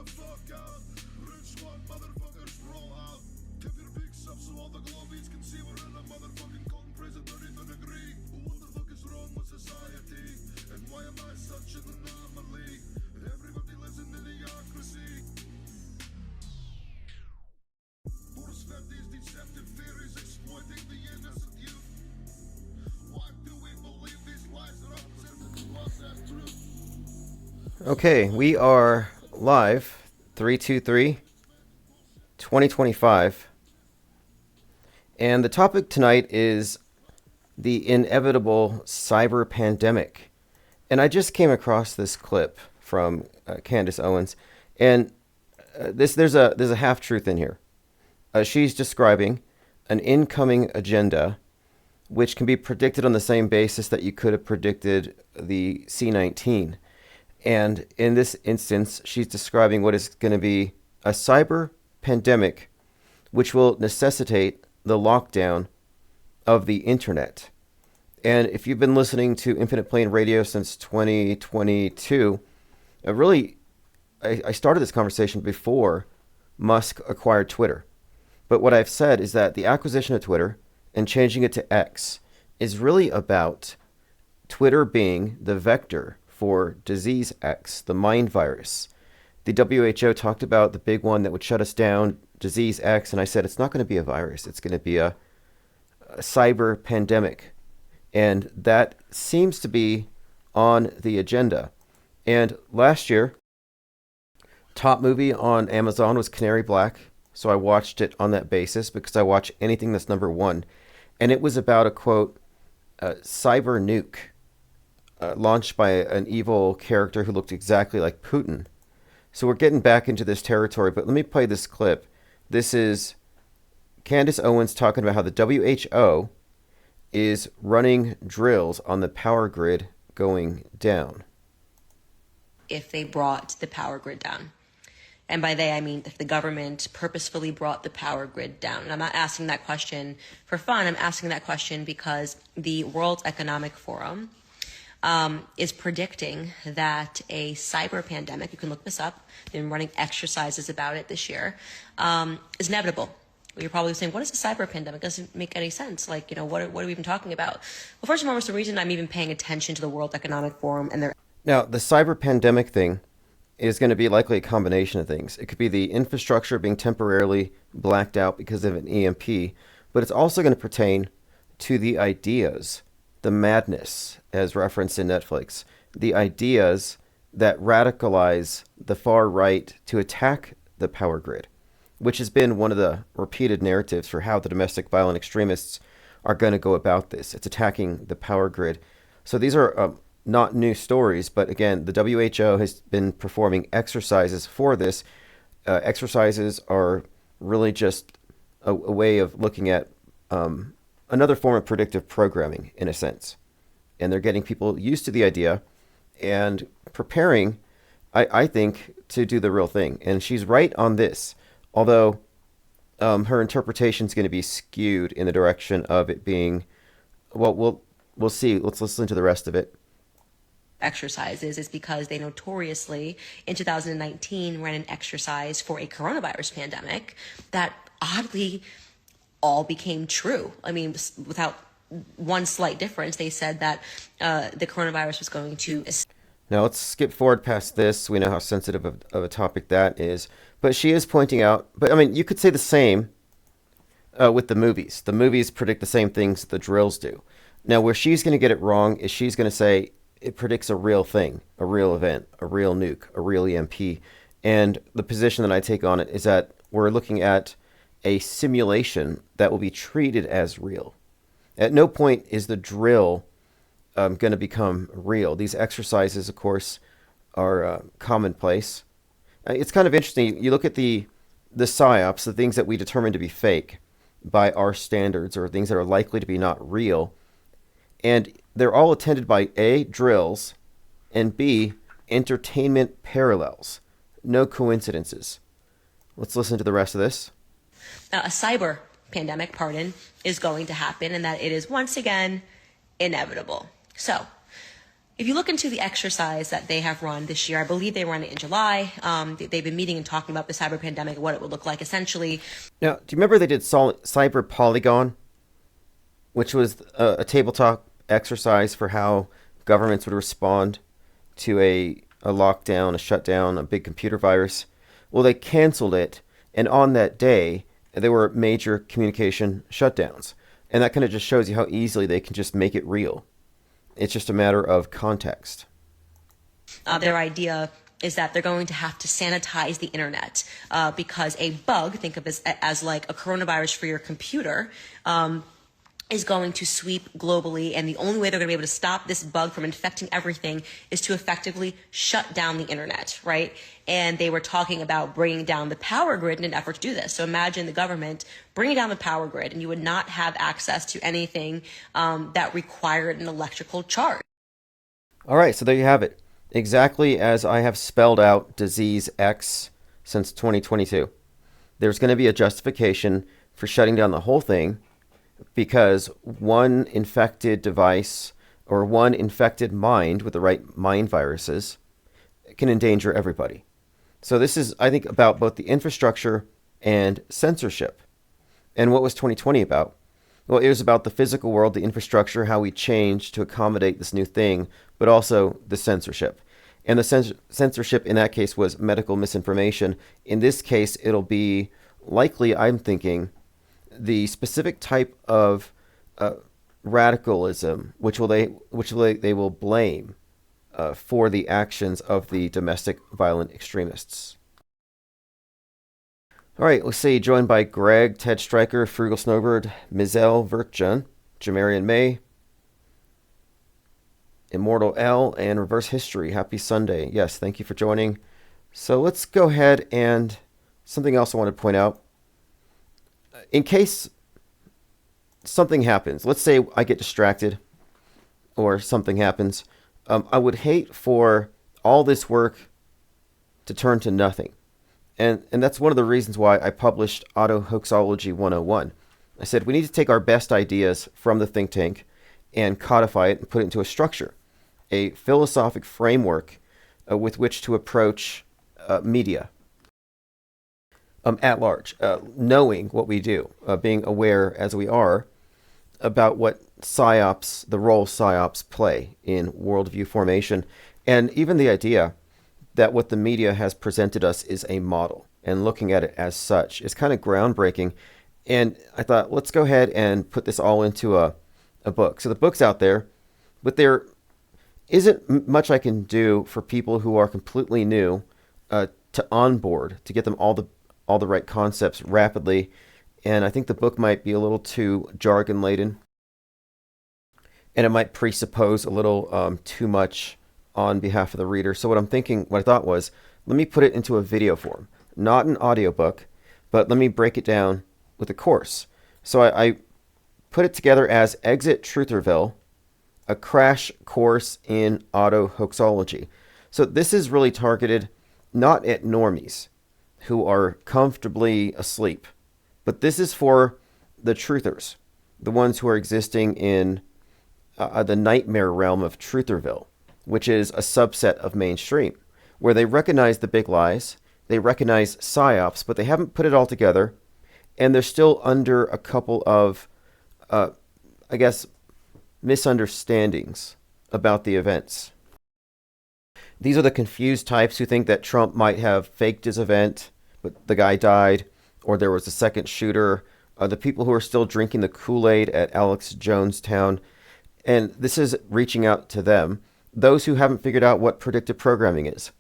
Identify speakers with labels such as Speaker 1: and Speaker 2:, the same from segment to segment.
Speaker 1: the fuck out. Rich squad motherfuckers roll out. Keep your pics up so all the globies can see we're in a motherfucking cotton prison 33rd degree. What the fuck is wrong with society? And why am I such an anomaly? Everybody lives in idiocracy. Force fed these deceptive theories exploiting the innocent youth. Why do we believe these lies that are presented to us as truth?
Speaker 2: Okay, we are live 3/23/2025, and the topic tonight is the inevitable cyber pandemic. And I just came across this clip from Candace Owens, and there's a half truth in here. She's describing an incoming agenda which can be predicted on the same basis that you could have predicted the C-19. And in this instance, she's describing what is going to be a cyber pandemic, which will necessitate the lockdown of the internet. And if you've been listening to Infinite Plane Radio since 2022, I started this conversation before Musk acquired Twitter. But what I've said is that the acquisition of Twitter and changing it to X is really about Twitter being the vector for disease X, the mind virus. The WHO talked about the big one that would shut us down, disease X, and I said it's not going to be a virus. It's going to be a cyber pandemic. And that seems to be on the agenda. And last year, top movie on Amazon was Canary Black. So I watched it on that basis because I watch anything that's number one. And it was about a, quote, cyber nuke launched by an evil character who looked exactly like Putin. So we're getting back into this territory, but let me play this clip. This is Candace Owens talking about how the WHO is running drills on the power grid going down.
Speaker 3: If they brought the power grid down. And by they, I mean if the government purposefully brought the power grid down. And I'm not asking that question for fun. I'm asking that question because the World Economic Forum is predicting that a cyber pandemic, you can look this up, they've been running exercises about it this year, is inevitable. You're probably saying, what is a cyber pandemic? It doesn't make any sense. Like, what are we even talking about? Well, first and foremost, the reason I'm even paying attention to the World Economic Forum and their...
Speaker 2: Now, the cyber pandemic thing is going to be likely a combination of things. It could be the infrastructure being temporarily blacked out because of an EMP, but it's also going to pertain to the ideas, the madness, as referenced in Netflix, the ideas that radicalize the far right to attack the power grid, which has been one of the repeated narratives for how the domestic violent extremists are going to go about this. It's attacking the power grid. So these are not new stories, but again, the WHO has been performing exercises for this. Exercises are really just a way of looking at another form of predictive programming, in a sense. And they're getting people used to the idea and preparing, I think, to do the real thing. And she's right on this, although her interpretation is going to be skewed in the direction of it being, well, we'll see. Let's listen to the rest of it.
Speaker 3: Exercises is because they notoriously in 2019 ran an exercise for a coronavirus pandemic that oddly all became true. I mean, without one slight difference, they said that the coronavirus was going to...
Speaker 2: Now let's skip forward past this. We know how sensitive of a topic that is. But she is pointing out, but I mean, you could say the same with the movies. The movies predict the same things the drills do. Now where she's going to get it wrong is she's going to say, it predicts a real thing, a real event, a real nuke, a real EMP. And the position that I take on it is that we're looking at a simulation that will be treated as real. At no point is the drill going to become real. These exercises, of course, are commonplace. It's kind of interesting. You look at the psyops, the things that we determine to be fake by our standards, or things that are likely to be not real. And they're all attended by A, drills, and B, entertainment parallels. No coincidences. Let's listen to the rest of this.
Speaker 3: A cyber pandemic, is going to happen, and that it is once again inevitable. So, if you look into the exercise that they have run this year, I believe they ran it in July. They've been meeting and talking about the cyber pandemic and what it would look like essentially.
Speaker 2: Now, do you remember they did Cyber Polygon, which was a tabletop exercise for how governments would respond to a lockdown, a shutdown, a big computer virus? Well, they canceled it, and on that day, there were major communication shutdowns. And that kind of just shows you how easily they can just make it real. It's just a matter of context.
Speaker 3: Their idea is that they're going to have to sanitize the internet because a bug, think of it as like a coronavirus for your computer, is going to sweep globally, and the only way they're going to be able to stop this bug from infecting everything is to effectively shut down the internet, right? And they were talking about bringing down the power grid in an effort to do this. So imagine the government bringing down the power grid, and you would not have access to anything that required an electrical charge.
Speaker 2: All right, so there you have it. Exactly as I have spelled out disease X since 2022. There's going to be a justification for shutting down the whole thing, because one infected device or one infected mind with the right mind viruses can endanger everybody. So this is, I think, about both the infrastructure and censorship. And what was 2020 about? Well, it was about the physical world, the infrastructure, how we changed to accommodate this new thing, but also the censorship. And the censorship in that case was medical misinformation. In this case, it'll be likely, I'm thinking, the specific type of radicalism, which they will blame for the actions of the domestic violent extremists. All right, let's see, joined by Greg, Ted Stryker, Frugal Snowbird, Mizelle Vertjan, Jamarian May, Immortal L, and Reverse History. Happy Sunday. Yes, thank you for joining. So let's go ahead and something else I want to point out. In case something happens, let's say I get distracted or something happens, I would hate for all this work to turn to nothing. And that's one of the reasons why I published Auto Hoaxology 101. I said we need to take our best ideas from the think tank and codify it and put it into a structure, a philosophic framework with which to approach media. At large, knowing what we do, being aware as we are about what psyops, the role psyops play in worldview formation, and even the idea that what the media has presented us is a model, and looking at it as such is kind of groundbreaking. And I thought, let's go ahead and put this all into a book. So the book's out there, but there isn't much I can do for people who are completely new to onboard, to get them all the right concepts rapidly. And I think the book might be a little too jargon laden, and it might presuppose a little too much on behalf of the reader. So what I thought was, let me put it into a video form, not an audiobook, but let me break it down with a course. So I put it together as Exit Trutherville, a crash course in auto hoaxology. So this is really targeted not at normies who are comfortably asleep, but this is for the truthers, the ones who are existing in the nightmare realm of Trutherville, which is a subset of mainstream, where they recognize the big lies, they recognize psyops, but they haven't put it all together, and they're still under a couple of, misunderstandings about the events. These are the confused types who think that Trump might have faked his event, but the guy died, or there was a second shooter, the people who are still drinking the Kool-Aid at Alex Jonestown, and this is reaching out to them. Those who haven't figured out what predictive programming is,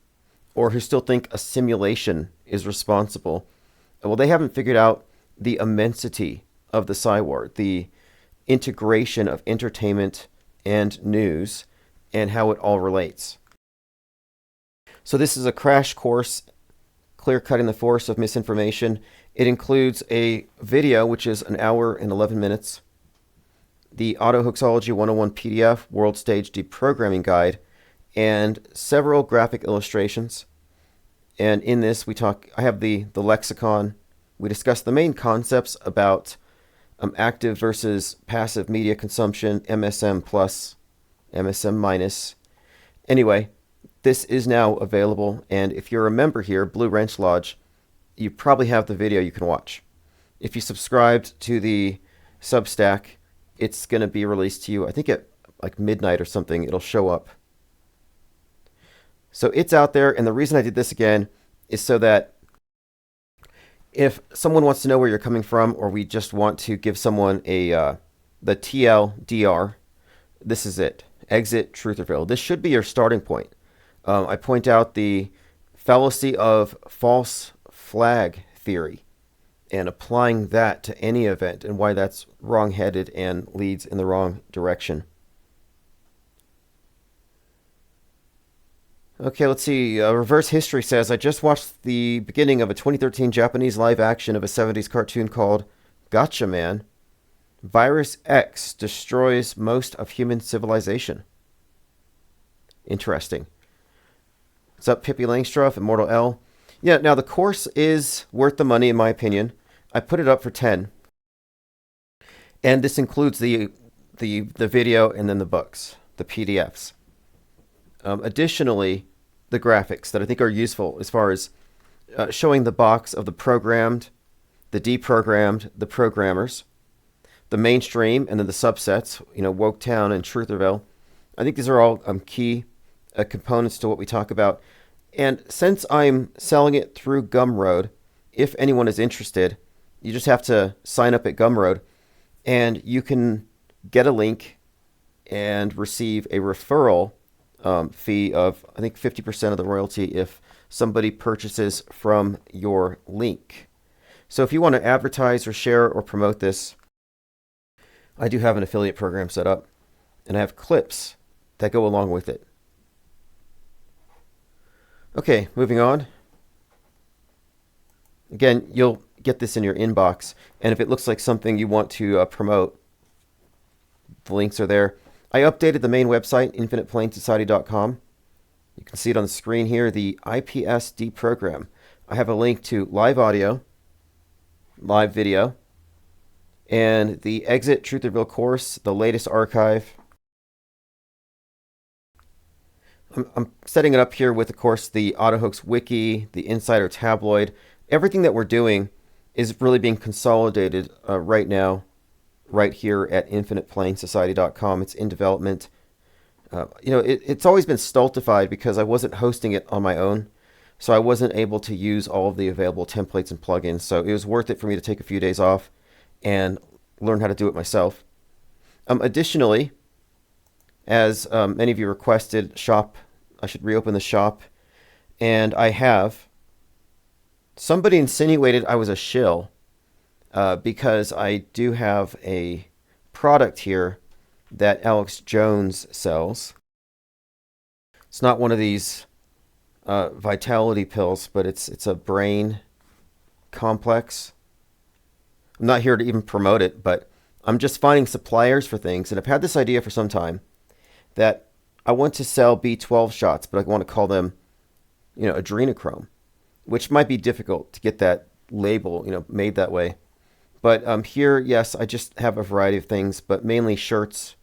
Speaker 2: or who still think a simulation is responsible, well, they haven't figured out the immensity of the psy-war, the integration of entertainment and news, and how it all relates. So this is a crash course, clear-cutting the force of misinformation. It includes a video, which is an hour and 11 minutes, the Auto Hoaxology 101 PDF, World Stage Deprogramming Guide, and several graphic illustrations. And in this, I have the lexicon. We discuss the main concepts about active versus passive media consumption, MSM plus, MSM minus. Anyway, this is now available, and if you're a member here, Blue Wrench Lodge, you probably have the video you can watch. If you subscribed to the Substack, it's going to be released to you, I think at like midnight or something, it'll show up. So it's out there, and the reason I did this again is so that if someone wants to know where you're coming from, or we just want to give someone the TLDR, this is it. Exit, truth, reveal. This should be your starting point. I point out the fallacy of false flag theory and applying that to any event and why that's wrong-headed and leads in the wrong direction. Okay, let's see. Reverse History says, I just watched the beginning of a 2013 Japanese live action of a 70s cartoon called Gotcha Man. Virus X destroys most of human civilization. Interesting. What's up, Pippi Langstruff, Immortal L? Yeah, now the course is worth the money in my opinion. I put it up for 10. And this includes the video and then the books, the PDFs. Additionally, the graphics that I think are useful as far as showing the box of the programmed, the deprogrammed, the programmers, the mainstream, and then the subsets, Woketown and Truth Reveal. I think these are all key components to what we talk about. And since I'm selling it through Gumroad, if anyone is interested, you just have to sign up at Gumroad, and you can get a link and receive a referral fee of, I think, 50% of the royalty if somebody purchases from your link. So if you want to advertise or share or promote this, I do have an affiliate program set up, and I have clips that go along with it. Okay, moving on. Again, you'll get this in your inbox, and if it looks like something you want to promote, the links are there. I updated the main website, infiniteplainsociety.com. You can see it on the screen here, the IPS Deprogram. I have a link to live audio, live video, and the Exit Truth Reveal course, the latest archive. I'm setting it up here with, of course, the AutoHoax Wiki, the Insider Tabloid. Everything that we're doing is really being consolidated right now, right here at infiniteplainsociety.com. It's in development. It's always been stultified because I wasn't hosting it on my own, so I wasn't able to use all of the available templates and plugins. So it was worth it for me to take a few days off and learn how to do it myself. Additionally, as many of you requested, I should reopen the shop, and I have. Somebody insinuated I was a shill because I do have a product here that Alex Jones sells. It's not one of these vitality pills, but it's a brain complex. I'm not here to even promote it, but I'm just finding suppliers for things, and I've had this idea for some time that I want to sell B12 shots, but I want to call them, adrenochrome, which might be difficult to get that label, made that way. But here, yes, I just have a variety of things, but mainly shirts,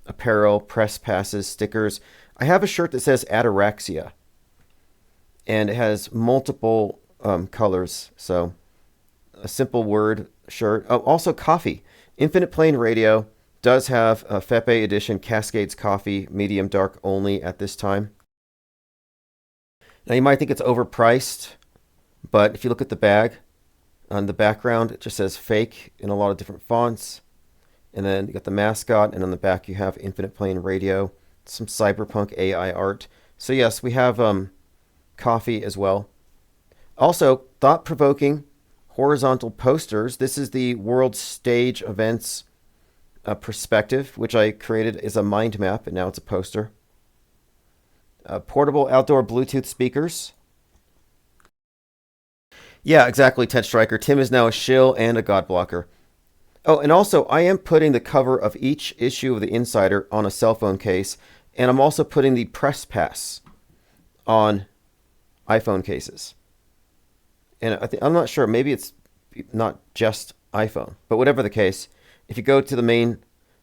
Speaker 2: apparel, press passes, stickers. I have a shirt that says ataraxia, and it has multiple colors. So a simple word shirt. Oh, also coffee. Infinite Plane Radio does have a Fepe edition Cascades coffee, medium dark only at this time. Now you might think it's overpriced, but if you look at the bag, on the background it just says fake in a lot of different fonts. And then you got the mascot, and on the back you have Infinite Plane Radio, some cyberpunk AI art. So yes, we have coffee as well. Also, thought-provoking horizontal posters. This is the World Stage Events perspective, which I created as a mind map, and now it's a poster. Portable outdoor Bluetooth speakers. Yeah, exactly, Ted Stryker. Tim is now a shill and a god blocker. Oh, and also, I am putting the cover of each issue of the Insider on a cell phone case, and I'm also putting the press pass on iPhone cases. And I'm not sure, maybe it's not just iPhone, but whatever the case, if you go to the main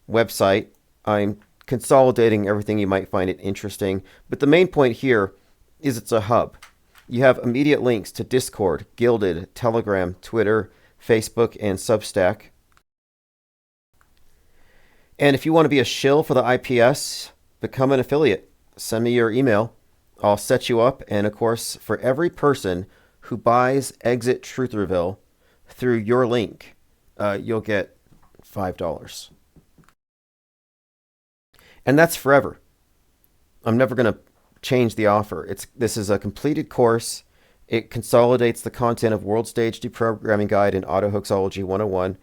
Speaker 2: website, I'm consolidating everything you might find it interesting. But the main point here is it's a hub. You have immediate links to Discord, Gilded, Telegram, Twitter, Facebook, and Substack. And if you want to be a shill for the IPS, become an affiliate. Send me your email. I'll set you up. And of course, for every person who buys Exit Trutherville through your link, you'll get $5. And that's forever. I'm never going to change the offer. This is a completed course. It consolidates the content of World Stage Deprogramming Guide and Auto Hoaxology 101.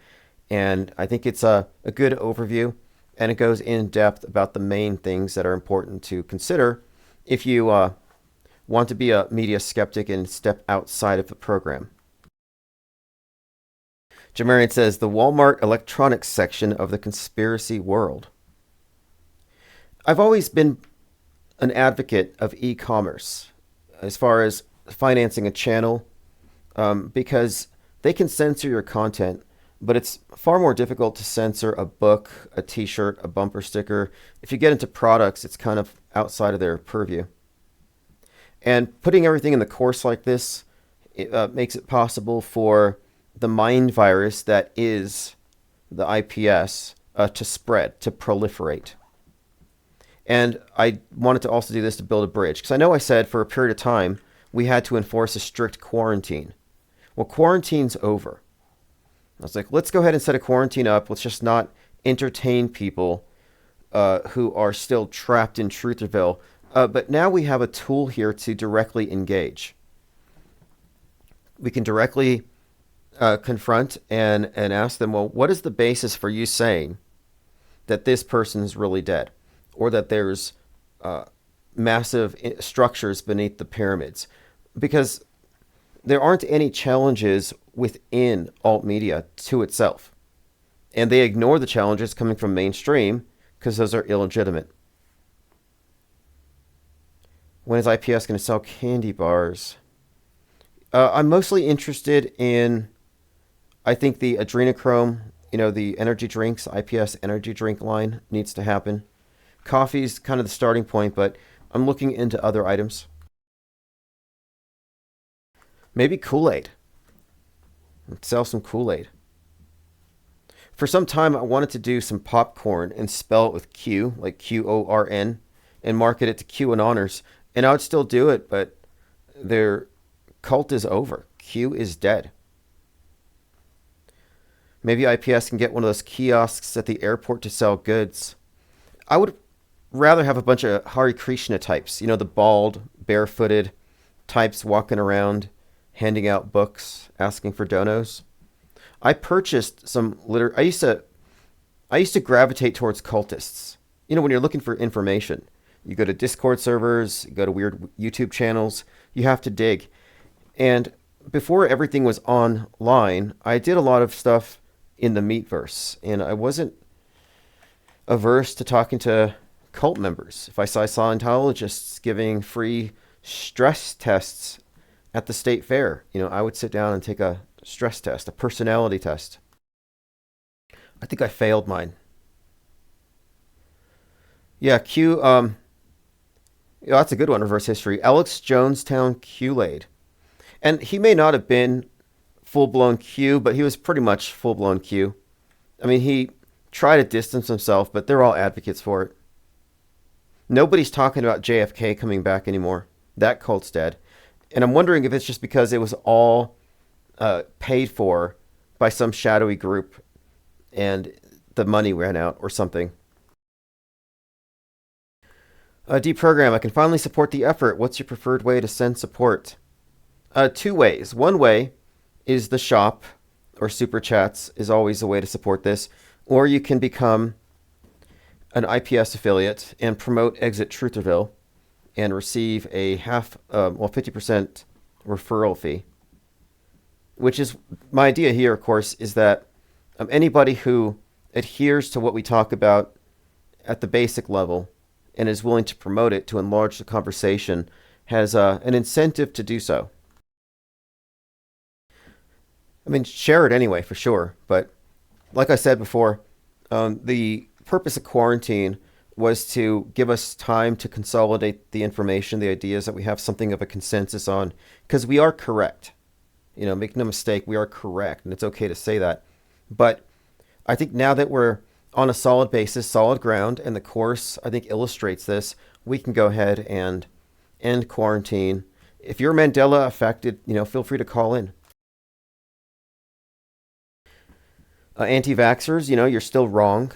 Speaker 2: And I think it's a good overview. And it goes in depth about the main things that are important to consider if you want to be a media skeptic and step outside of the program. Jamarian says, the Walmart electronics section of the conspiracy world. I've always been an advocate of e-commerce as far as financing a channel because they can censor your content, but it's far more difficult to censor a book, a t-shirt, a bumper sticker. If you get into products, it's kind of outside of their purview. And putting everything in the course like this makes it possible for the mind virus that is the IPS to spread, to proliferate. And I wanted to also do this to build a bridge, because I know I said for a period of time we had to enforce a strict quarantine. Well, quarantine's over. I was like, let's go ahead and set a quarantine up. Let's just not entertain people who are still trapped in Trutherville. But now we have a tool here to directly engage. We can directly confront and ask them, well, what is the basis for you saying that this person's really dead? Or that there's massive structures beneath the pyramids? Because there aren't any challenges within alt media to itself. And they ignore the challenges coming from mainstream because those are illegitimate. When is IPS going to sell candy bars? I'm mostly interested in, I think the adrenochrome, the energy drinks, IPS energy drink line needs to happen. Coffee's kind of the starting point, but I'm looking into other items. Maybe Kool-Aid. Let's sell some Kool-Aid. For some time, I wanted to do some popcorn and spell it with Q, like Q-O-R-N, and market it to QAnoners. And I would still do it, but their cult is over. Q is dead. Maybe IPS can get one of those kiosks at the airport to sell goods. I would rather have a bunch of Hare Krishna types, the bald, barefooted types walking around, handing out books, asking for donos. I purchased some I used to gravitate towards cultists. When you're looking for information, you go to Discord servers, you go to weird YouTube channels, you have to dig. And before everything was online, I did a lot of stuff in the Meatverse, and I wasn't averse to talking to cult members. If I saw Scientologists giving free stress tests at the state fair, I would sit down and take a stress test, a personality test. I think I failed mine. Yeah, Q, that's a good one, reverse history. Alex Jonestown Q-Laid. And he may not have been full-blown Q, but he was pretty much full-blown Q. I mean, he tried to distance himself, but they're all advocates for it. Nobody's talking about JFK coming back anymore. That cult's dead. And I'm wondering if it's just because it was all paid for by some shadowy group and the money ran out or something. Deprogram, I can finally support the effort. What's your preferred way to send support? Two ways. One way is the shop or super chats is always a way to support this. Or you can become an IPS affiliate and promote Exit Trutherville and receive a 50% referral fee. Which is, my idea here, of course, is that anybody who adheres to what we talk about at the basic level and is willing to promote it to enlarge the conversation has an incentive to do so. I mean, share it anyway, for sure. But like I said before, the purpose of quarantine was to give us time to consolidate the information, the ideas, that we have something of a consensus on, because we are correct. Make no mistake, we are correct, and it's okay to say that. But I think now that we're on a solid basis, solid ground, and the course, I think, illustrates this, we can go ahead and end quarantine. If you're Mandela affected, feel free to call in. Anti-vaxxers, you're still wrong.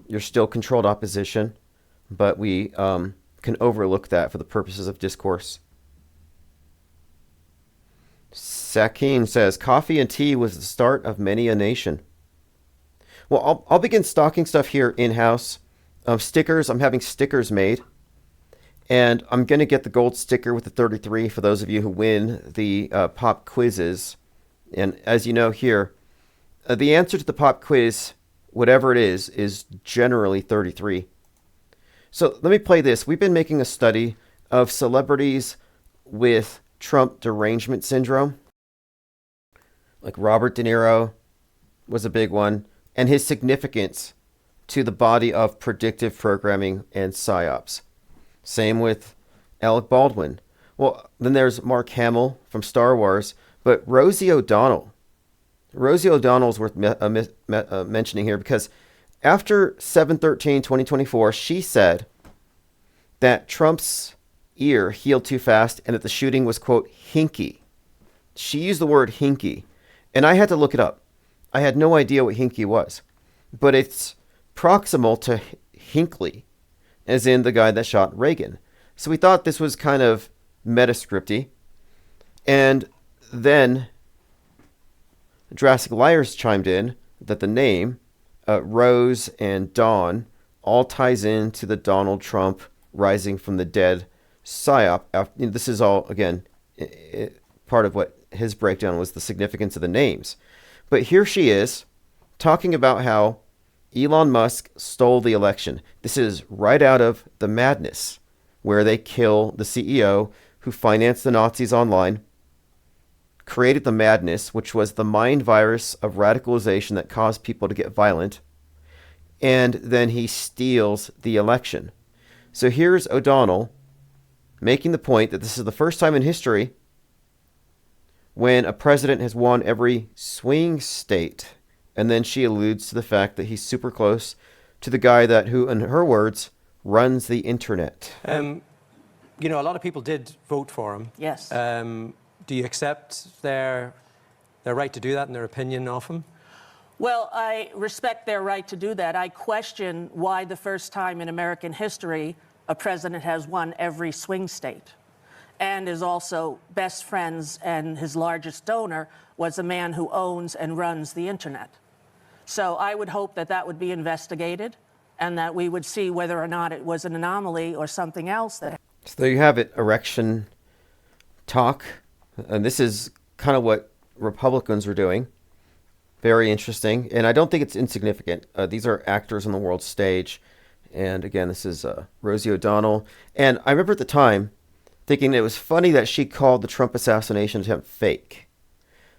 Speaker 2: You're still controlled opposition, but we can overlook that for the purposes of discourse. Sakine says, coffee and tea was the start of many a nation. Well, I'll begin stocking stuff here in-house. Stickers, I'm having stickers made. And I'm going to get the gold sticker with the 33 for those of you who win the pop quizzes. And as you know here, the answer to the pop quiz, whatever it is generally 33. So let me play this. We've been making a study of celebrities with Trump derangement syndrome. Like Robert De Niro was a big one. And his significance to the body of predictive programming and psyops. Same with Alec Baldwin. Well, then there's Mark Hamill from Star Wars. But Rosie O'Donnell. Rosie O'Donnell's worth mentioning here because after 7/13/2024, she said that Trump's ear healed too fast and that the shooting was, quote, hinky. She used the word hinky. And I had to look it up. I had no idea what hinky was. But it's proximal to Hinckley, as in the guy that shot Reagan. So we thought this was kind of metascripty. And then Jurassic Liars chimed in that the name, Rose and Dawn, all ties into the Donald Trump rising from the dead psyop. This is all, again, part of what his breakdown was, the significance of the names. But here she is talking about how Elon Musk stole the election. This is right out of The Madness, where they kill the CEO who financed the Nazis online, created the madness, which was the mind virus of radicalization that caused people to get violent, and then he steals the election. So here's O'Donnell making the point that this is the first time in history when a president has won every swing state. And then she alludes to the fact that he's super close to the guy who, in her words, runs the internet.
Speaker 4: A lot of people did vote for him.
Speaker 5: Yes.
Speaker 4: Do you accept their right to do that and their opinion of him?
Speaker 5: Well, I respect their right to do that. I question why the first time in American history a president has won every swing state and is also best friends, and his largest donor was a man who owns and runs the internet. So I would hope that that would be investigated and that we would see whether or not it was an anomaly or something else.
Speaker 2: So there you have it, erection talk. And this is kind of what Republicans were doing. Very interesting. And I don't think it's insignificant. These are actors on the world stage. And again, this is Rosie O'Donnell. And I remember at the time thinking it was funny that she called the Trump assassination attempt fake.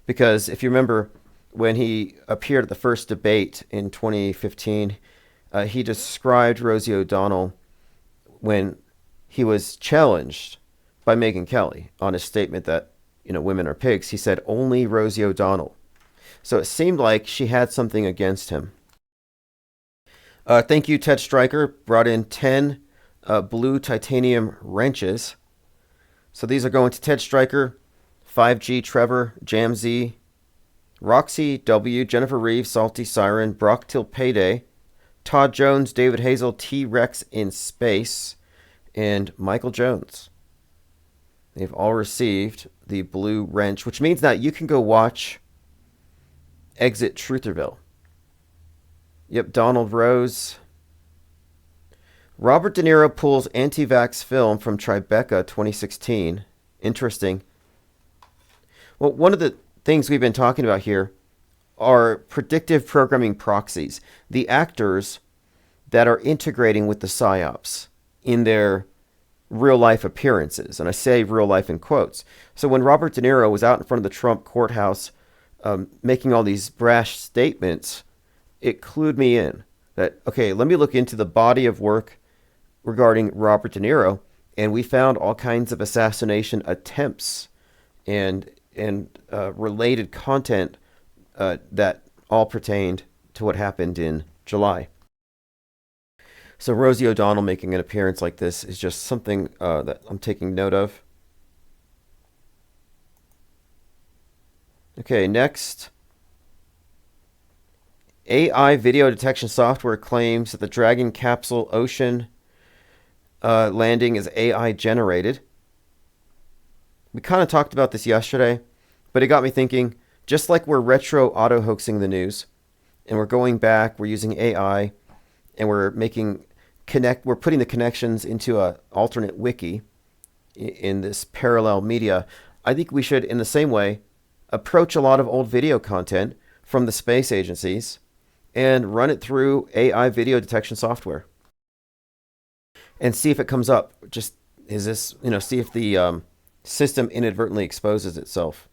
Speaker 2: Because if you remember, when he appeared at the first debate in 2015, he described Rosie O'Donnell when he was challenged by Megyn Kelly on his statement that, women are pigs. He said, only Rosie O'Donnell. So it seemed like she had something against him. Thank you, Ted Stryker. Brought in 10 blue titanium wrenches. So these are going to Ted Stryker, 5G Trevor, Jam Z, Roxy W, Jennifer Reeves, Salty Siren, Brock Till Payday, Todd Jones, David Hazel, T-Rex in Space, and Michael Jones. They've all received the blue wrench, which means that you can go watch Exit Trutherville. Yep, Donald Rose. Robert De Niro pulls anti-vax film from Tribeca 2016. Interesting. Well, one of the things we've been talking about here are predictive programming proxies, the actors that are integrating with the psyops in their real-life appearances. And I say real-life in quotes. So when Robert De Niro was out in front of the Trump courthouse making all these brash statements, it clued me in that, okay, let me look into the body of work regarding Robert De Niro, and we found all kinds of assassination attempts and related content that all pertained to what happened in July. So Rosie O'Donnell making an appearance like this is just something that I'm taking note of. Okay, next. AI video detection software claims that the Dragon capsule ocean landing is AI generated. We kind of talked about this yesterday, but it got me thinking, just like we're retro auto-hoaxing the news, and we're going back, we're using AI, and we're putting the connections into an alternate wiki in this parallel media, I think we should, in the same way, approach a lot of old video content from the space agencies and run it through AI video detection software and see if it comes up. Just, is this, see if the system inadvertently exposes itself.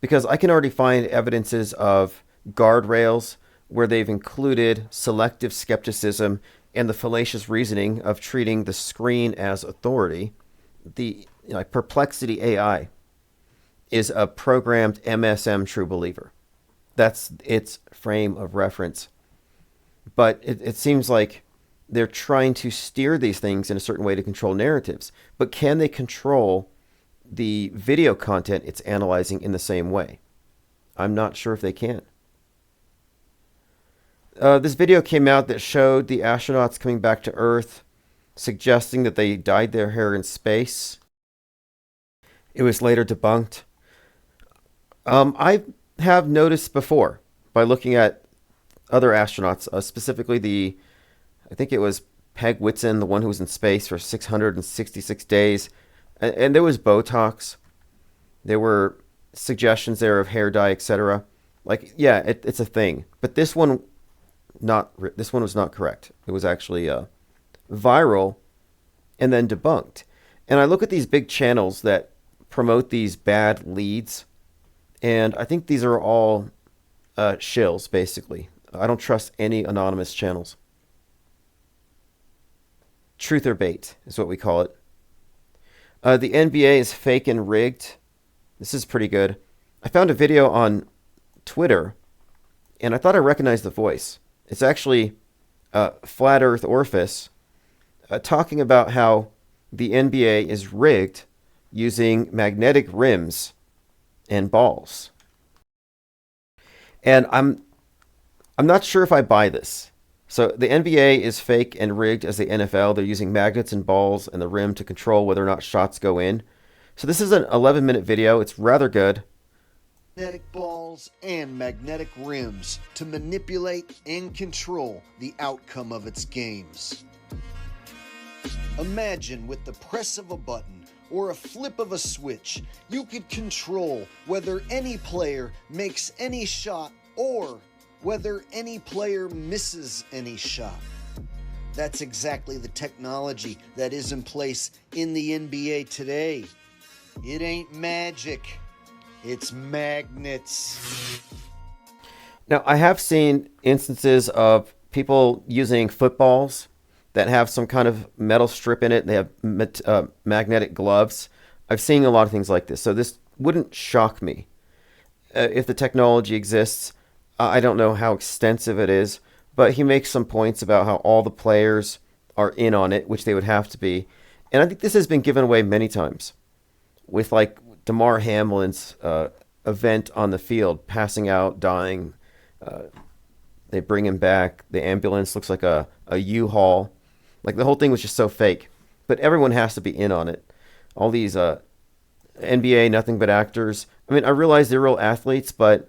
Speaker 2: Because I can already find evidences of guardrails where they've included selective skepticism and the fallacious reasoning of treating the screen as authority. The Perplexity AI is a programmed MSM true believer. That's its frame of reference. But it seems like they're trying to steer these things in a certain way to control narratives. But can they control the video content it's analyzing in the same way? I'm not sure if they can. This video came out that showed the astronauts coming back to Earth, suggesting that they dyed their hair in space. It was later debunked. I have noticed before, by looking at other astronauts, specifically I think it was Peg Whitson, the one who was in space for 666 days, and there was Botox. There were suggestions there of hair dye, etc. Like, yeah, it's a thing. But this one was not correct. It was actually viral and then debunked. And I look at these big channels that promote these bad leads, and I think these are all shills, basically. I don't trust any anonymous channels. Truth or bait is what we call it. The NBA is fake and rigged. This is pretty good. I found a video on Twitter, and I thought I recognized the voice. It's actually Flat Earth Orifice talking about how the NBA is rigged using magnetic rims and balls. And I'm not sure if I buy this. So the NBA is fake and rigged as the NFL. They're using magnets and balls and the rim to control whether or not shots go in. So this is an 11-minute video. It's rather good.
Speaker 6: Magnetic balls and magnetic rims to manipulate and control the outcome of its games. Imagine with the press of a button or a flip of a switch, you could control whether any player makes any shot or whether any player misses any shot. That's exactly the technology that is in place in the NBA today. It ain't magic, it's magnets.
Speaker 2: Now, I have seen instances of people using footballs that have some kind of metal strip in it. They have magnetic gloves. I've seen a lot of things like this. So this wouldn't shock me if the technology exists. I don't know how extensive it is, but he makes some points about how all the players are in on it, which they would have to be. And I think this has been given away many times with like DeMar Hamlin's event on the field, passing out, dying. They bring him back. The ambulance looks like a U-Haul. Like the whole thing was just so fake. But everyone has to be in on it. All these NBA nothing but actors. I mean, I realize they're real athletes, but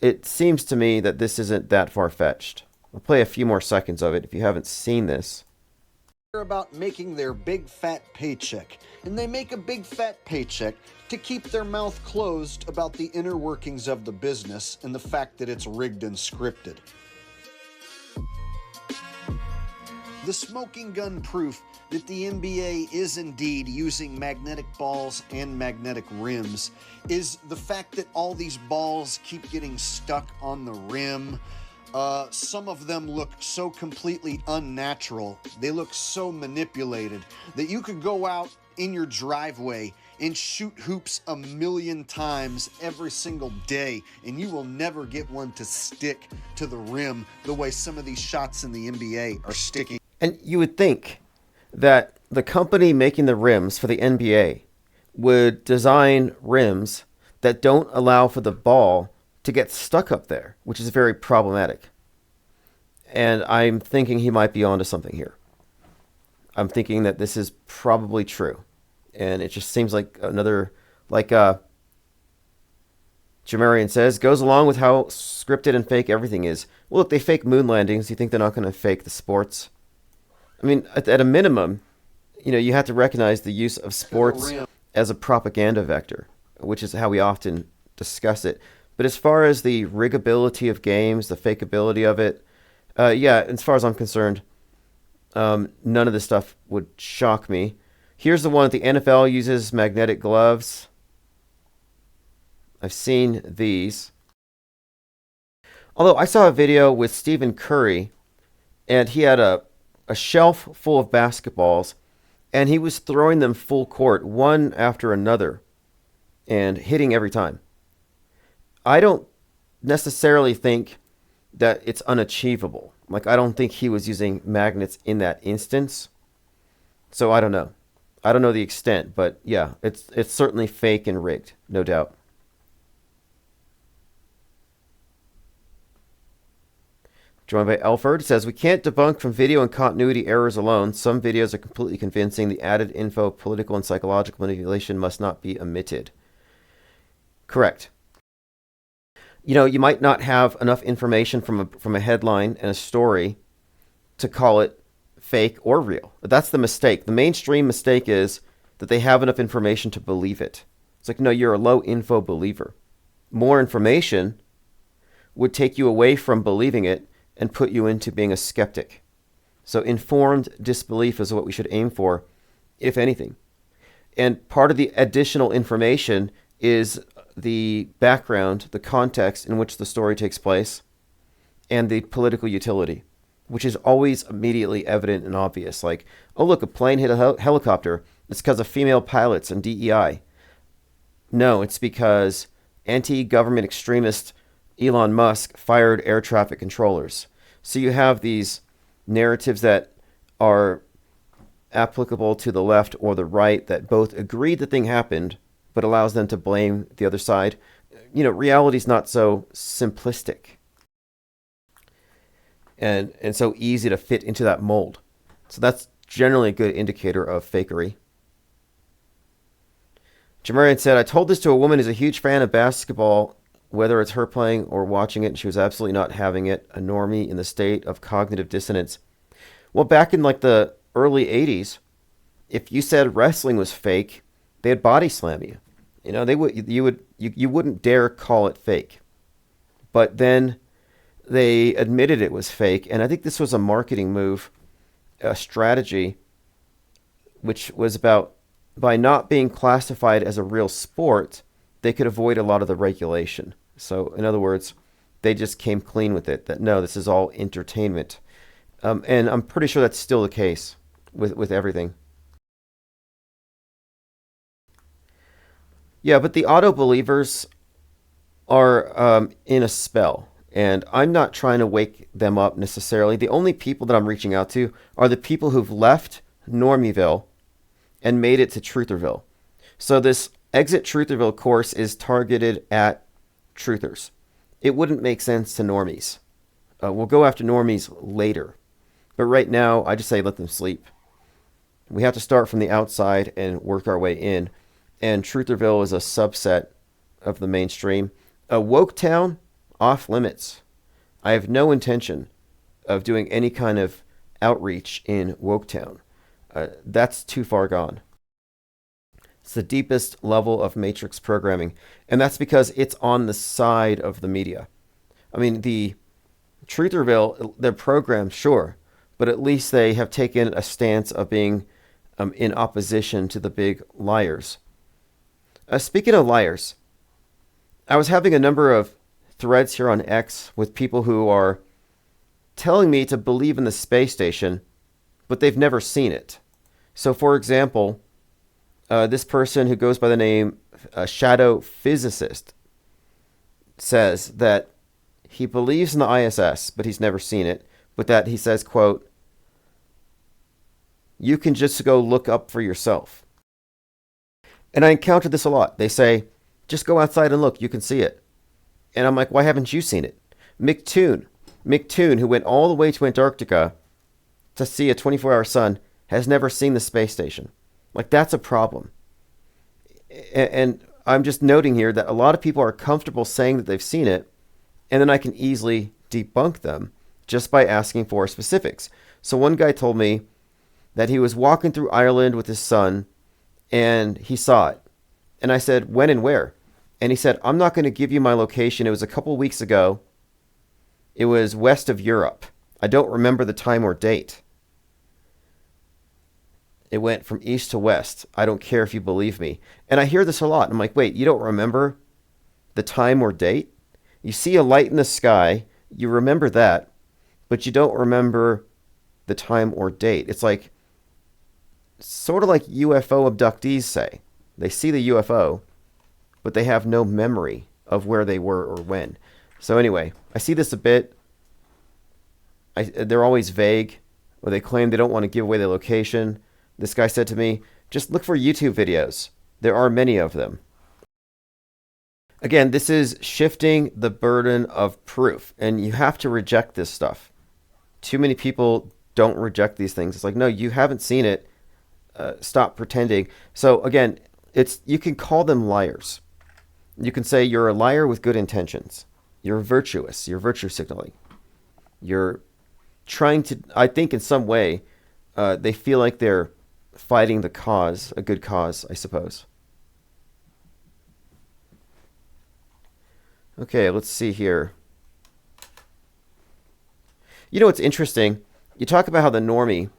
Speaker 2: it seems to me that this isn't that far-fetched. I'll play a few more seconds of it if you haven't seen this.
Speaker 6: They're about making their big fat paycheck, and they make a big fat paycheck to keep their mouth closed about the inner workings of the business and the fact that it's rigged and scripted. The smoking gun proof that the NBA is indeed using magnetic balls and magnetic rims is the fact that all these balls keep getting stuck on the rim. Some of them look so completely unnatural, they look so manipulated, that you could go out in your driveway and shoot hoops 1,000,000 times every single day, and you will never get one to stick to the rim the way some of these shots in the NBA are sticking.
Speaker 2: And you would think that the company making the rims for the NBA would design rims that don't allow for the ball to get stuck up there, which is very problematic. And I'm thinking he might be onto something here. I'm thinking that this is probably true. And it just seems like another, like Jamarian says, goes along with how scripted and fake everything is. Well, if they fake moon landings, you think they're not going to fake the sports? I mean, at a minimum, you have to recognize the use of sports as a propaganda vector, which is how we often discuss it. But as far as the riggability of games, the fakeability of it, yeah, as far as I'm concerned, none of this stuff would shock me. Here's the one that the NFL uses magnetic gloves. I've seen these. Although I saw a video with Stephen Curry, and he had a shelf full of basketballs, and he was throwing them full court, one after another, and hitting every time. I don't necessarily think that it's unachievable. Like, I don't think he was using magnets in that instance. So I don't know. I don't know the extent, but yeah, it's certainly fake and rigged, no doubt. Joined by Elford, says, we can't debunk from video and continuity errors alone. Some videos are completely convincing. The added info, political and psychological manipulation must not be omitted. Correct. You might not have enough information from a headline and a story to call it fake or real. That's the mistake. The mainstream mistake is that they have enough information to believe it. It's like, no, you're a low info believer. More information would take you away from believing it and put you into being a skeptic. So informed disbelief is what we should aim for, if anything. And part of the additional information is the background, the context in which the story takes place, and the political utility, which is always immediately evident and obvious. Like, oh, look, a plane hit a helicopter. It's because of female pilots and DEI. No, it's because anti-government extremist Elon Musk fired air traffic controllers. So you have these narratives that are applicable to the left or the right that both agree the thing happened, but allows them to blame the other side. Reality's not so simplistic and so easy to fit into that mold. So that's generally a good indicator of fakery. Jamarian said, I told this to a woman who's a huge fan of basketball, whether it's her playing or watching it, and she was absolutely not having it, a normie in the state of cognitive dissonance. Well, back in like the early 80s, if you said wrestling was fake, they'd body slam you. You wouldn't dare call it fake. But then they admitted it was fake, and I think this was a marketing move, a strategy, which was about, by not being classified as a real sport, they could avoid a lot of the regulation. So, in other words, they just came clean with it, that no, this is all entertainment. And I'm pretty sure that's still the case with everything. Yeah, but the auto believers are in a spell, and I'm not trying to wake them up necessarily. The only people that I'm reaching out to are the people who've left Normieville and made it to Trutherville. So this Exit Trutherville course is targeted at truthers. It wouldn't make sense to normies. We'll go after normies later. But right now, I just say let them sleep. We have to start from the outside and work our way in. And Trutherville is a subset of the mainstream. Woketown, off limits. I have no intention of doing any kind of outreach in Woketown. That's too far gone. It's the deepest level of matrix programming. And that's because it's on the side of the media. I mean, the Trutherville, they're programmed, sure, but at least they have taken a stance of being in opposition to the big liars. Speaking of liars, I was having a number of threads here on X with people who are telling me to believe in the space station, but they've never seen it. So, for example, this person who goes by the name Shadow Physicist says that he believes in the ISS, but he's never seen it. But that he says, quote, "You can just go look up for yourself." And I encounter this a lot. They say, just go outside and look, you can see it. And I'm like, why haven't you seen it? Mick Toon, who went all the way to Antarctica to see a 24-hour sun, has never seen the space station. Like, that's a problem. And I'm just noting here that a lot of people are comfortable saying that they've seen it, and then I can easily debunk them just by asking for specifics. So one guy told me that he was walking through Ireland with his son, and he saw it. And I said, when and where? And he said, I'm not going to give you my location. It was a couple weeks ago. It was west of Europe. I don't remember the time or date. It went from east to west. I don't care if you believe me. And I hear this a lot. I'm like, wait, you don't remember the time or date? You see a light in the sky, you remember that, but you don't remember the time or date. It's like, sort of like UFO abductees say. They see the UFO, but they have no memory of where they were or when. So anyway, I see this a bit. They're always vague, or they claim they don't want to give away their location. This guy said to me, just look for YouTube videos. There are many of them. Again, this is shifting the burden of proof, and you have to reject this stuff. Too many people don't reject these things. It's like, no, you haven't seen it. Stop pretending. So again, you can call them liars. You can say you're a liar with good intentions. You're virtuous. You're virtue signaling. You're trying to, I think in some way, they feel like they're fighting the cause, a good cause, I suppose. Okay, let's see here. You know what's interesting? You talk about how the normie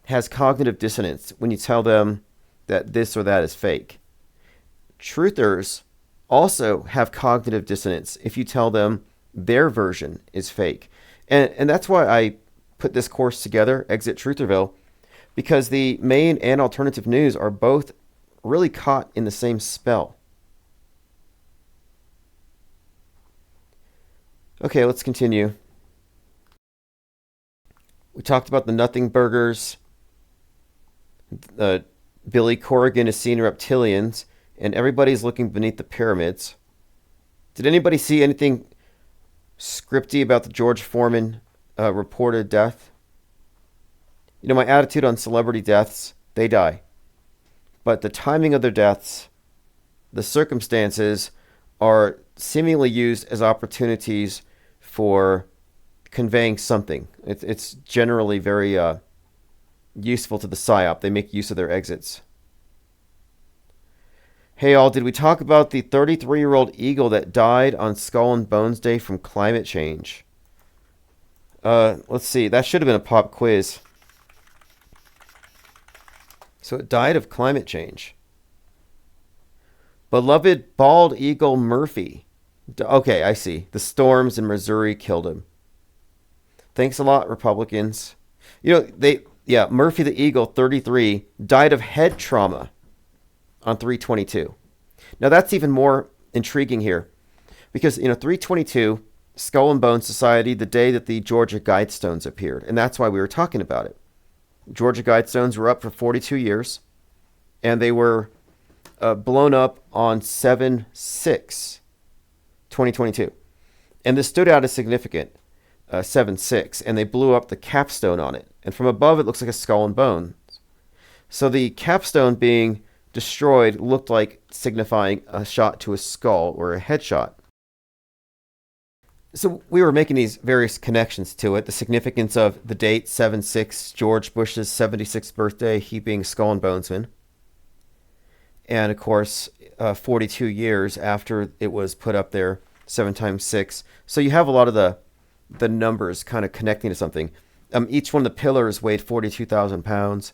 Speaker 2: has cognitive dissonance when you tell them that this or that is fake. Truthers also have cognitive dissonance if you tell them their version is fake. And that's why I put this course together, Exit Trutherville, because the main and alternative news are both really caught in the same spell. Okay, let's continue. We talked about the nothing burgers. Billy Corrigan is seeing reptilians, and everybody's looking beneath the pyramids. Did anybody see anything scripty about the George Foreman reported death? You know, my attitude on celebrity deaths, they die. But the timing of their deaths, the circumstances, are seemingly used as opportunities for conveying something. It's generally very useful to the PSYOP. They make use of their exits. Hey all, did we talk about the 33-year-old eagle that died on Skull and Bones Day from climate change? Let's see. That should have been a pop quiz. So it died of climate change. Beloved bald eagle Murphy. Okay, I see. The storms in Missouri killed him. Thanks a lot, Republicans. You know, Murphy the eagle, 33, died of head trauma on 3/22. Now that's even more intriguing here, because 3/22, Skull and Bones Society, the day that the Georgia Guidestones appeared, and that's why we were talking about it. Georgia Guidestones were up for 42 years, and they were blown up on 7/6/2022, and this stood out as significant. 7/6, and they blew up the capstone on it, and from above it looks like a skull and bones. So the capstone being destroyed looked like signifying a shot to a skull or a headshot. So we were making these various connections to it, the significance of the date 7/6, George Bush's 76th birthday, he being skull and bonesman, and of course 42 years after it was put up there, 7 times 6. So you have a lot of the numbers kind of connecting to something. Each one of the pillars weighed 42,000 pounds.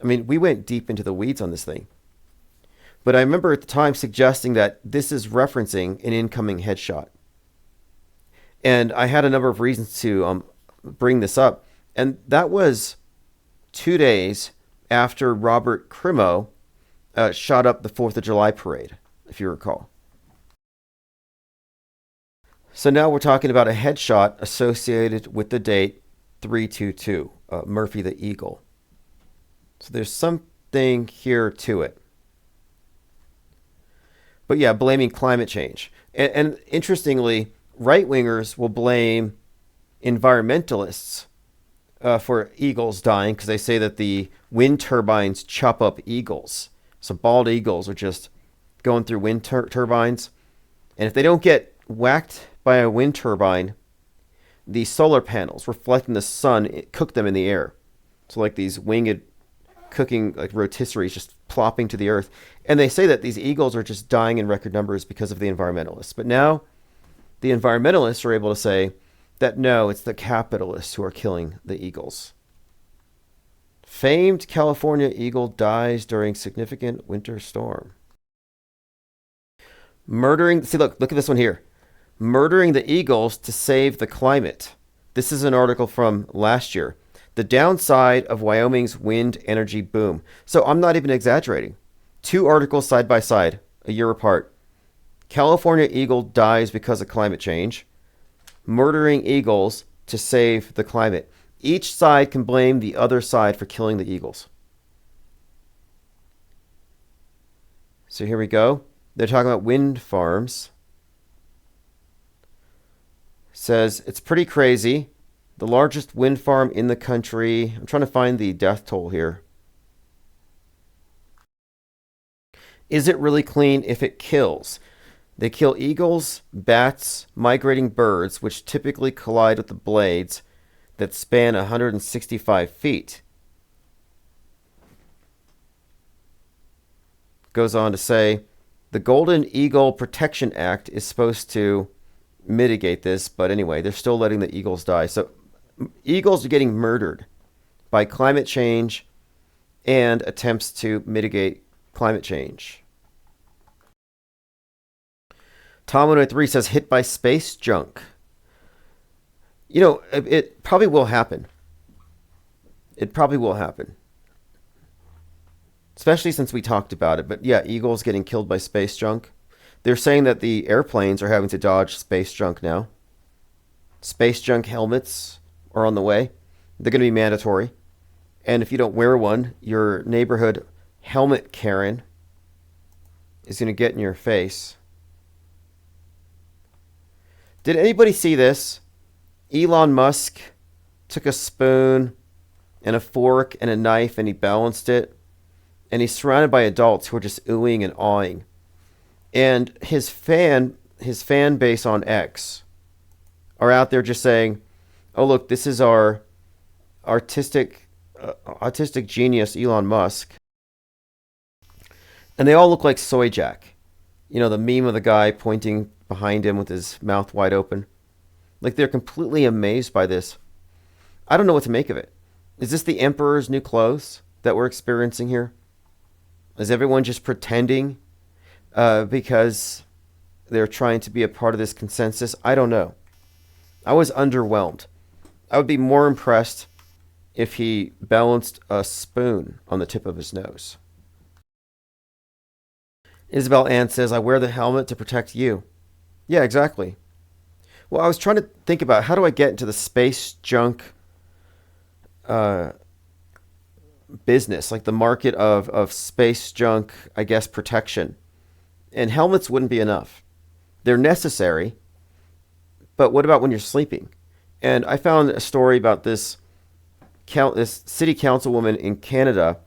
Speaker 2: I mean, we went deep into the weeds on this thing. But I remember at the time suggesting that this is referencing an incoming headshot. And I had a number of reasons to bring this up. And that was 2 days after Robert Crimo shot up the 4th of July parade, if you recall. So now we're talking about a headshot associated with the date 322, Murphy the Eagle. So there's something here to it. But yeah, blaming climate change. And interestingly, right-wingers will blame environmentalists for eagles dying because they say that the wind turbines chop up eagles. So bald eagles are just going through wind turbines. And if they don't get whacked by a wind turbine, the solar panels reflecting the sun cook them in the air. So like these winged cooking like rotisseries just plopping to the earth. And they say that these eagles are just dying in record numbers because of the environmentalists. But now the environmentalists are able to say that no, it's the capitalists who are killing the eagles. Famed California eagle dies during significant winter storm. Murdering, see, look at this one here. Murdering the eagles to save the climate. This is an article from last year. The downside of Wyoming's wind energy boom. So I'm not even exaggerating. 2 articles side by side, a year apart. California eagle dies because of climate change. Murdering eagles to save the climate. Each side can blame the other side for killing the eagles. So here we go. They're talking about wind farms. Says it's pretty crazy. The largest wind farm in the country. I'm trying to find the death toll here. Is it really clean if it kills? They kill eagles, bats, migrating birds, which typically collide with the blades that span 165 feet. Goes on to say, the Golden Eagle Protection Act is supposed to mitigate this, but anyway, they're still letting the eagles die. So eagles are getting murdered by climate change and attempts to mitigate climate change. Tom 103 says hit by space junk. You know, it probably will happen. It probably will happen. Especially since we talked about it. But yeah, eagles getting killed by space junk. They're saying that the airplanes are having to dodge space junk now. Space junk helmets are on the way. They're going to be mandatory. And if you don't wear one, your neighborhood helmet Karen is going to get in your face. Did anybody see this? Elon Musk took a spoon and a fork and a knife and he balanced it. And he's surrounded by adults who are just oohing and awing. And his fan base on X are out there just saying, oh, look, this is our autistic genius, Elon Musk. And they all look like Soy Jack. You know, the meme of the guy pointing behind him with his mouth wide open. Like they're completely amazed by this. I don't know what to make of it. Is this the emperor's new clothes that we're experiencing here? Is everyone just pretending because they're trying to be a part of this consensus? I don't know. I was underwhelmed. I would be more impressed if he balanced a spoon on the tip of his nose. Isabel Ann says, I wear the helmet to protect you. Yeah, exactly. Well, I was trying to think about how do I get into the space junk business, like the market of space junk, I guess, protection. And helmets wouldn't be enough. They're necessary, but what about when you're sleeping? And I found a story about this city councilwoman in Canada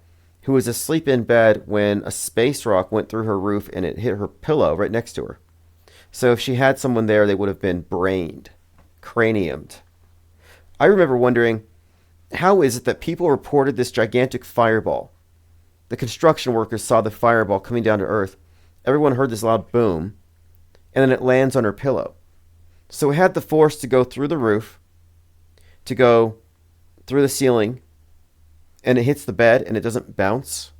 Speaker 2: who was asleep in bed when a space rock went through her roof and it hit her pillow right next to her. So if she had someone there, they would have been brained, craniumed. I remember wondering, how is it that people reported this gigantic fireball? The construction workers saw the fireball coming down to Earth. Everyone heard this loud boom, and then it lands on her pillow. So it had the force to go through the roof, to go through the ceiling, and it hits the bed and it doesn't bounce.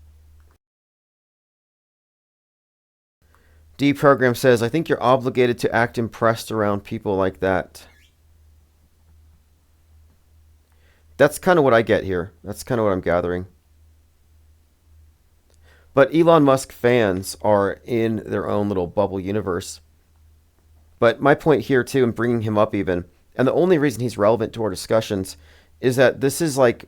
Speaker 2: Deprogram says, I think you're obligated to act impressed around people like that. That's kind of what I get here. That's kind of what I'm gathering. But Elon Musk fans are in their own little bubble universe. But my point here, too, in bringing him up even, and the only reason he's relevant to our discussions, is that this is like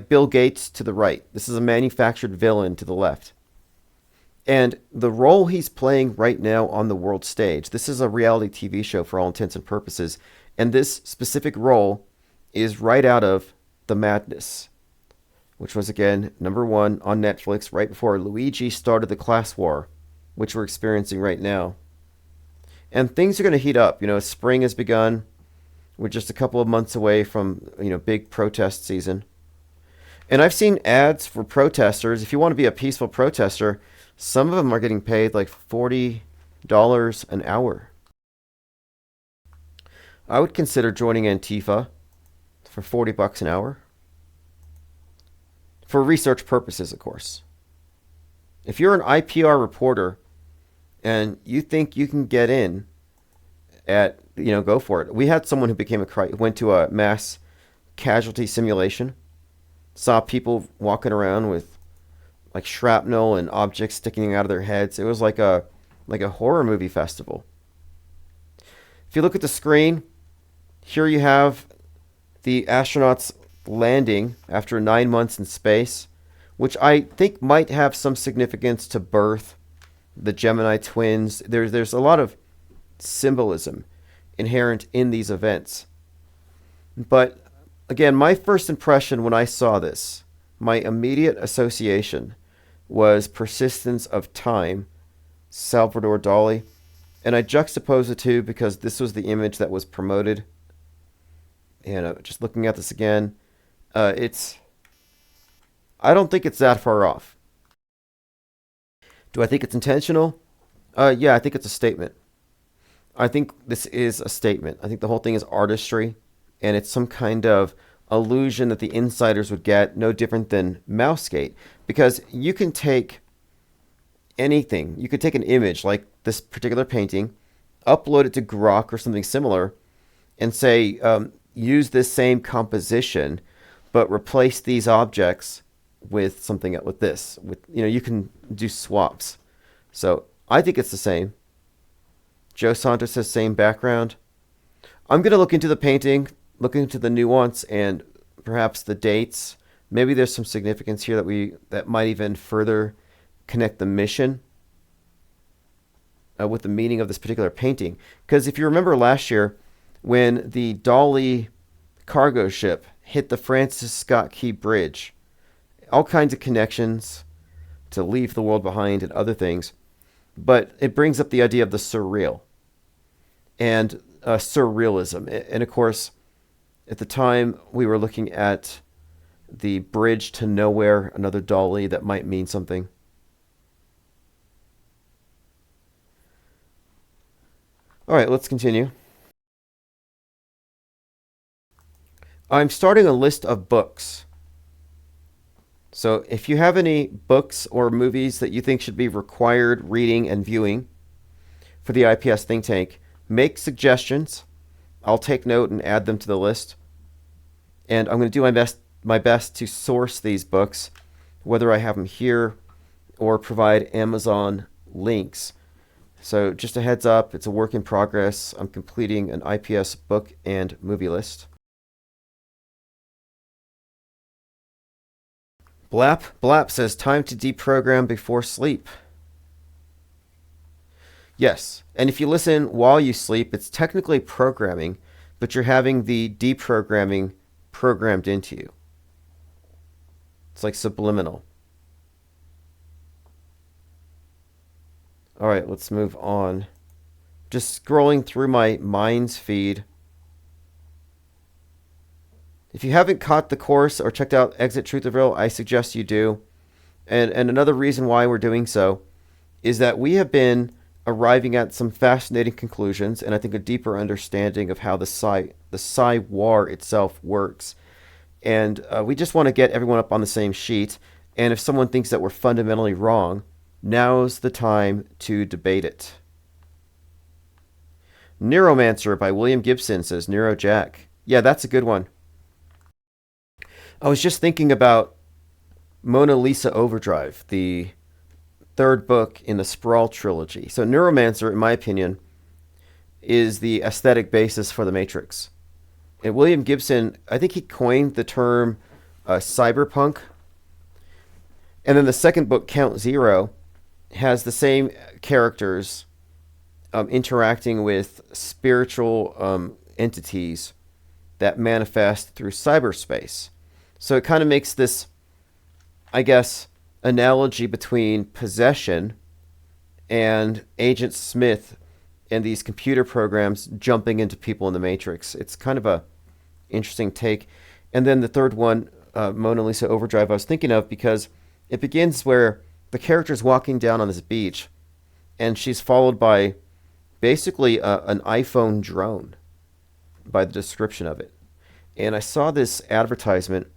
Speaker 2: Bill Gates to the right. This is a manufactured villain to the left. And the role he's playing right now on the world stage, this is a reality TV show for all intents and purposes, and this specific role is right out of The Madness, which was, again, #1 on Netflix right before Luigi started the class war, which we're experiencing right now. And things are going to heat up. Spring has begun. We're just a couple of months away from, big protest season. And I've seen ads for protesters. If you want to be a peaceful protester, some of them are getting paid like $40 an hour. I would consider joining Antifa for $40 an hour. For research purposes, of course. If you're an IPR reporter and you think you can get in at, go for it. We had someone who went to a mass casualty simulation, saw people walking around with like shrapnel and objects sticking out of their heads. It was like a horror movie festival. If you look at the screen, here you have the astronauts landing after 9 months in space, which I think might have some significance to birth the Gemini twins. There's a lot of symbolism inherent in these events. But again, my first impression when I saw this, my immediate association was Persistence of Time, Salvador Dali. And I juxtaposed the two because this was the image that was promoted. And just looking at this again, I don't think it's that far off. Do I think it's intentional? Yeah, I think it's a statement. I think this is a statement. I think the whole thing is artistry, and it's some kind of illusion that the insiders would get, no different than Mousegate. Because you can take anything. You could take an image like this particular painting, upload it to Grok or something similar, and say, use this same composition, but replace these objects with something with this. You can do swaps. So I think it's the same. Joe Santos says same background. I'm going to look into the painting, look into the nuance and perhaps the dates. Maybe there's some significance here that might even further connect the mission with the meaning of this particular painting. Because if you remember last year, when the Dali cargo ship hit the Francis Scott Key Bridge, all kinds of connections to leave the world behind and other things. But it brings up the idea of the surreal and surrealism. And of course, at the time, we were looking at the bridge to nowhere, another Dali that might mean something. All right, let's continue. I'm starting a list of books. So if you have any books or movies that you think should be required reading and viewing for the IPS think tank, make suggestions. I'll take note and add them to the list. And I'm going to do my best to source these books, whether I have them here or provide Amazon links. So just a heads up, it's a work in progress. I'm completing an IPS book and movie list. Blap says, time to deprogram before sleep. Yes, and if you listen while you sleep, it's technically programming, but you're having the deprogramming programmed into you. It's like subliminal. All right, let's move on. Just scrolling through my Minds feed. If you haven't caught the course or checked out Exit Truth or Real, I suggest you do. And another reason why we're doing so is that we have been arriving at some fascinating conclusions and I think a deeper understanding of how the Psi War itself works. And we just want to get everyone up on the same sheet. And if someone thinks that we're fundamentally wrong, now's the time to debate it. Neuromancer by William Gibson says Neurojack. Yeah, that's a good one. I was just thinking about Mona Lisa Overdrive, the third book in the Sprawl trilogy. So Neuromancer, in my opinion, is the aesthetic basis for the Matrix. And William Gibson, I think he coined the term cyberpunk. And then the second book, Count Zero, has the same characters interacting with spiritual entities that manifest through cyberspace. So it kind of makes this, I guess, analogy between possession and Agent Smith and these computer programs jumping into people in the Matrix. It's kind of a interesting take. And then the third one, Mona Lisa Overdrive, I was thinking of because it begins where the character's walking down on this beach and she's followed by basically an iPhone drone by the description of it. And I saw this advertisement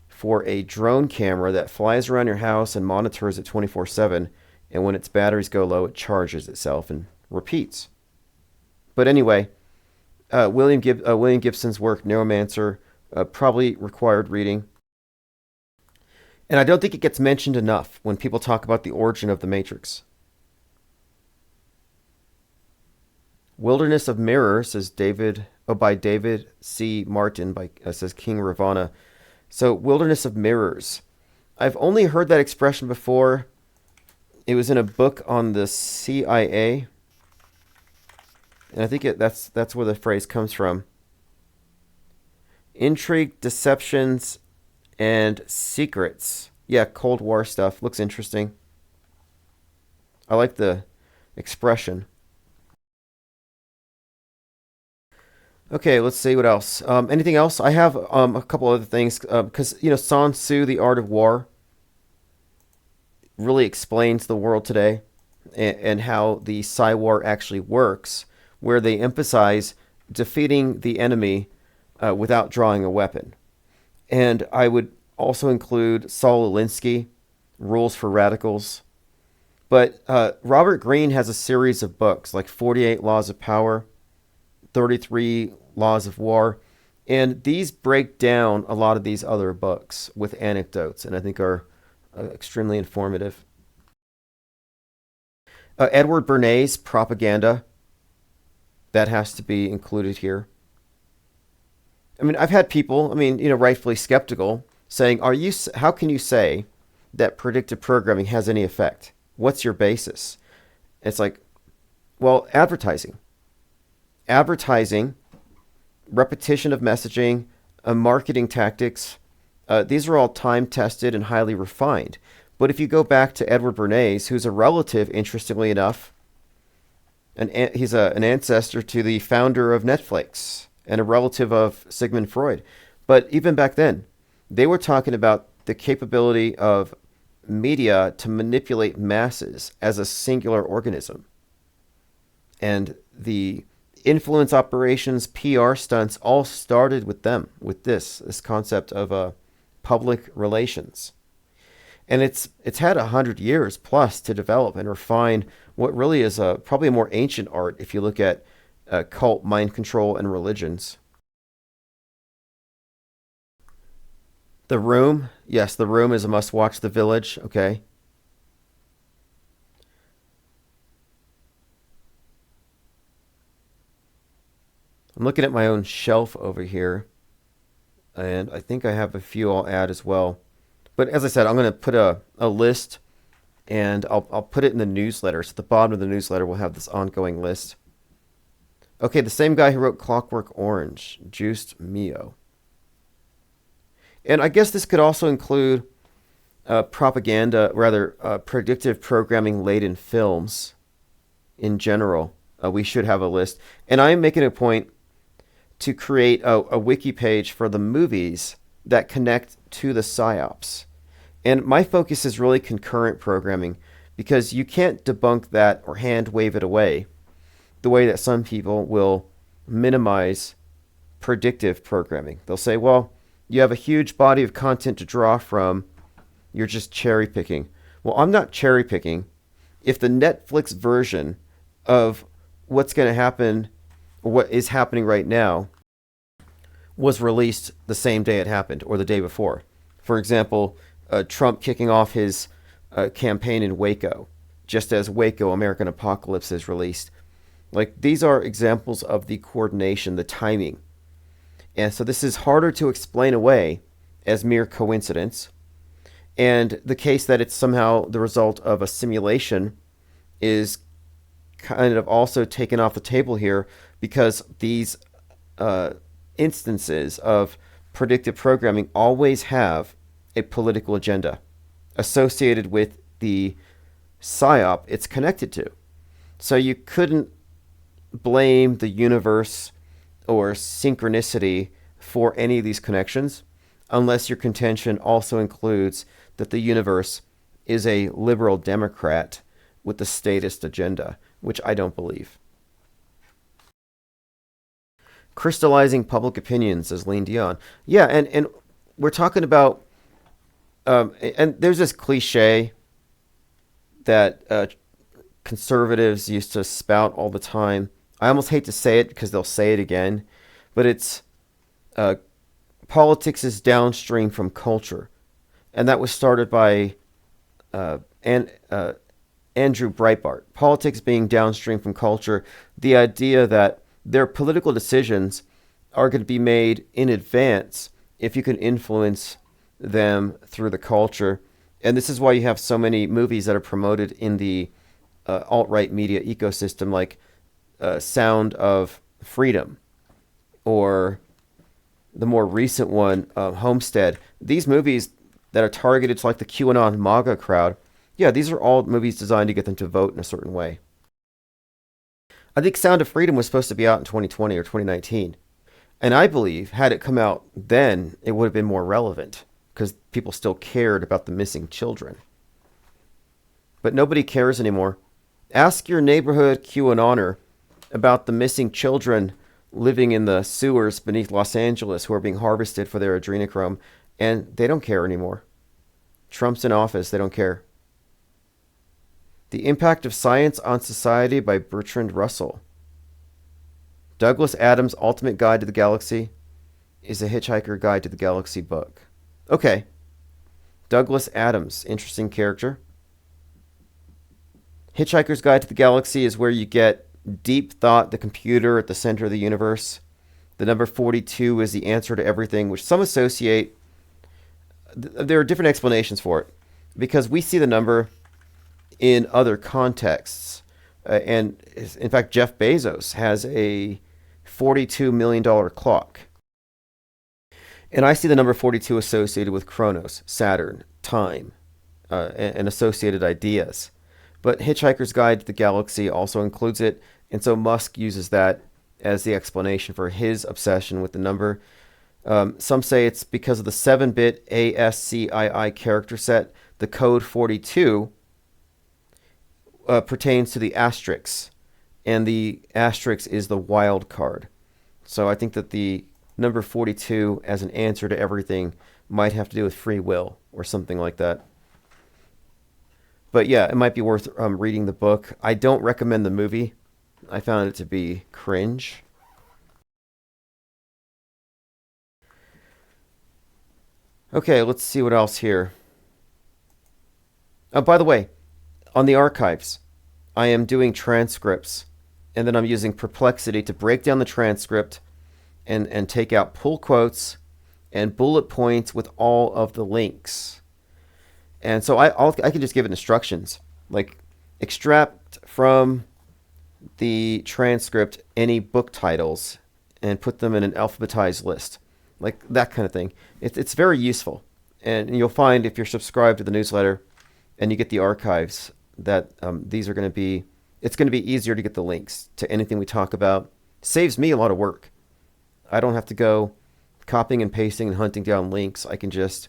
Speaker 2: for a drone camera that flies around your house and monitors it 24/7. And when its batteries go low, it charges itself and repeats. But anyway, William Gibson's work, Neuromancer, probably required reading. And I don't think it gets mentioned enough when people talk about the origin of the Matrix. Wilderness of Mirrors says by David C. Martin, says King Ravana. So Wilderness of Mirrors. I've only heard that expression before. It was in a book on the CIA. And I think that's where the phrase comes from. Intrigue, deceptions, and secrets. Yeah, Cold War stuff. Looks interesting. I like the expression. Okay, let's see what else. Anything else? I have a couple other things because Sun Tzu, The Art of War, really explains the world today and how the Psy-War actually works, where they emphasize defeating the enemy without drawing a weapon. And I would also include Saul Alinsky, Rules for Radicals. But Robert Greene has a series of books like 48 Laws of Power, 33 Laws of War, and these break down a lot of these other books with anecdotes, and I think are extremely informative. Edward Bernays, Propaganda, that has to be included here. I mean, I've had people, rightfully skeptical, saying, how can you say that predictive programming has any effect? What's your basis? It's like, well, advertising, repetition of messaging, marketing tactics, these are all time-tested and highly refined. But if you go back to Edward Bernays, who's a relative, interestingly enough, he's an ancestor to the founder of Netflix and a relative of Sigmund Freud. But even back then, they were talking about the capability of media to manipulate masses as a singular organism. And the influence operations, PR stunts, all started with them, with this concept of public relations. And it's had 100 years plus to develop and refine what really is probably a more ancient art if you look at cult, mind control, and religions. The Room. Yes, The Room is a must-watch. The Village. Okay. I'm looking at my own shelf over here, and I think I have a few I'll add as well. But as I said, I'm going to put a list, and I'll put it in the newsletter. So at the bottom of the newsletter, we'll have this ongoing list. Okay, the same guy who wrote Clockwork Orange, Just Mio. And I guess this could also include predictive programming laden films in general. We should have a list. And I'm making a point to create a wiki page for the movies that connect to the PSYOPs. And my focus is really concurrent programming, because you can't debunk that or hand wave it away the way that some people will minimize predictive programming. They'll say, well, you have a huge body of content to draw from, you're just cherry picking. Well, I'm not cherry picking. If the Netflix version of what's going to happen, or what is happening right now, was released the same day it happened or the day before. For example, Trump kicking off his campaign in Waco, just as Waco American Apocalypse is released. Like, these are examples of the coordination, the timing. And so this is harder to explain away as mere coincidence. And the case that it's somehow the result of a simulation is kind of also taken off the table here, because these instances of predictive programming always have a political agenda associated with the psyop it's connected to. So you couldn't blame the universe or synchronicity for any of these connections unless your contention also includes that the universe is a liberal Democrat with the statist agenda, which I don't believe. Crystallizing public opinion, says Lean Dion. Yeah, and we're talking about, and there's this cliche that conservatives used to spout all the time. I almost hate to say it because they'll say it again, but it's politics is downstream from culture. And that was started by Andrew Breitbart. Politics being downstream from culture, the idea that their political decisions are going to be made in advance if you can influence them through the culture. And this is why you have so many movies that are promoted in the alt-right media ecosystem, like Sound of Freedom, or the more recent one, Homestead. These movies that are targeted to like the QAnon MAGA crowd, yeah, these are all movies designed to get them to vote in a certain way. I think Sound of Freedom was supposed to be out in 2020 or 2019. And I believe, had it come out then, it would have been more relevant, because people still cared about the missing children. But nobody cares anymore. Ask your neighborhood QAnoner about the missing children living in the sewers beneath Los Angeles who are being harvested for their adrenochrome, and they don't care anymore. Trump's in office, they don't care. The Impact of Science on Society by Bertrand Russell. Douglas Adams' Ultimate Guide to the Galaxy is a Hitchhiker Guide to the Galaxy book. Okay. Douglas Adams, interesting character. Hitchhiker's Guide to the Galaxy is where you get deep thought, the computer at the center of the universe. The number 42 is the answer to everything, which some associate. There are different explanations for it, because we see the number in other contexts. And in fact, Jeff Bezos has a $42 million clock. And I see the number 42 associated with Chronos, Saturn, time, and associated ideas. But Hitchhiker's Guide to the Galaxy also includes it, and so Musk uses that as the explanation for his obsession with the number. Some say it's because of the 7-bit ASCII character set. The code 42 pertains to the asterisk, and the asterisk is the wild card. So I think that the number 42 as an answer to everything might have to do with free will or something like that. But yeah, it might be worth reading the book. I don't recommend the movie. I found it to be cringe. Okay, let's see what else here. Oh, by the way, on the archives, I am doing transcripts, and then I'm using Perplexity to break down the transcript and take out pull quotes and bullet points with all of the links. And so I can just give it instructions, like extract from the transcript any book titles and put them in an alphabetized list, like that kind of thing. It's very useful. And you'll find if you're subscribed to the newsletter and you get the archives that these are going to be, it's going to be easier to get the links to anything we talk about. Saves me a lot of work. I don't have to go copying and pasting and hunting down links. I can just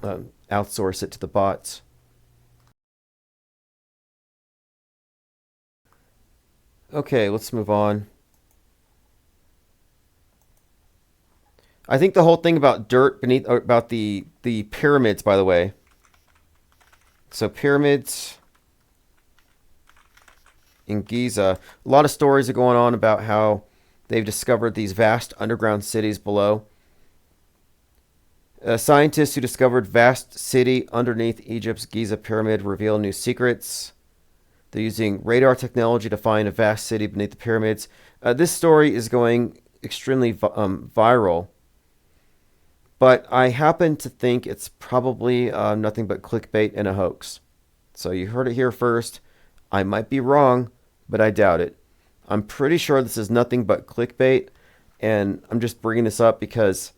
Speaker 2: outsource it to the bots. Okay, let's move on. I think the whole thing about dirt beneath, or about the pyramids, by the way. So pyramids in Giza, a lot of stories are going on about how they've discovered these vast underground cities below. Scientists who discovered vast city underneath Egypt's Giza pyramid reveal new secrets. They're using radar technology to find a vast city beneath the pyramids. This story is going extremely viral, but I happen to think it's probably nothing but clickbait and a hoax. So you heard it here first. I might be wrong, but I doubt it. I'm pretty sure this is nothing but clickbait, and I'm just bringing this up because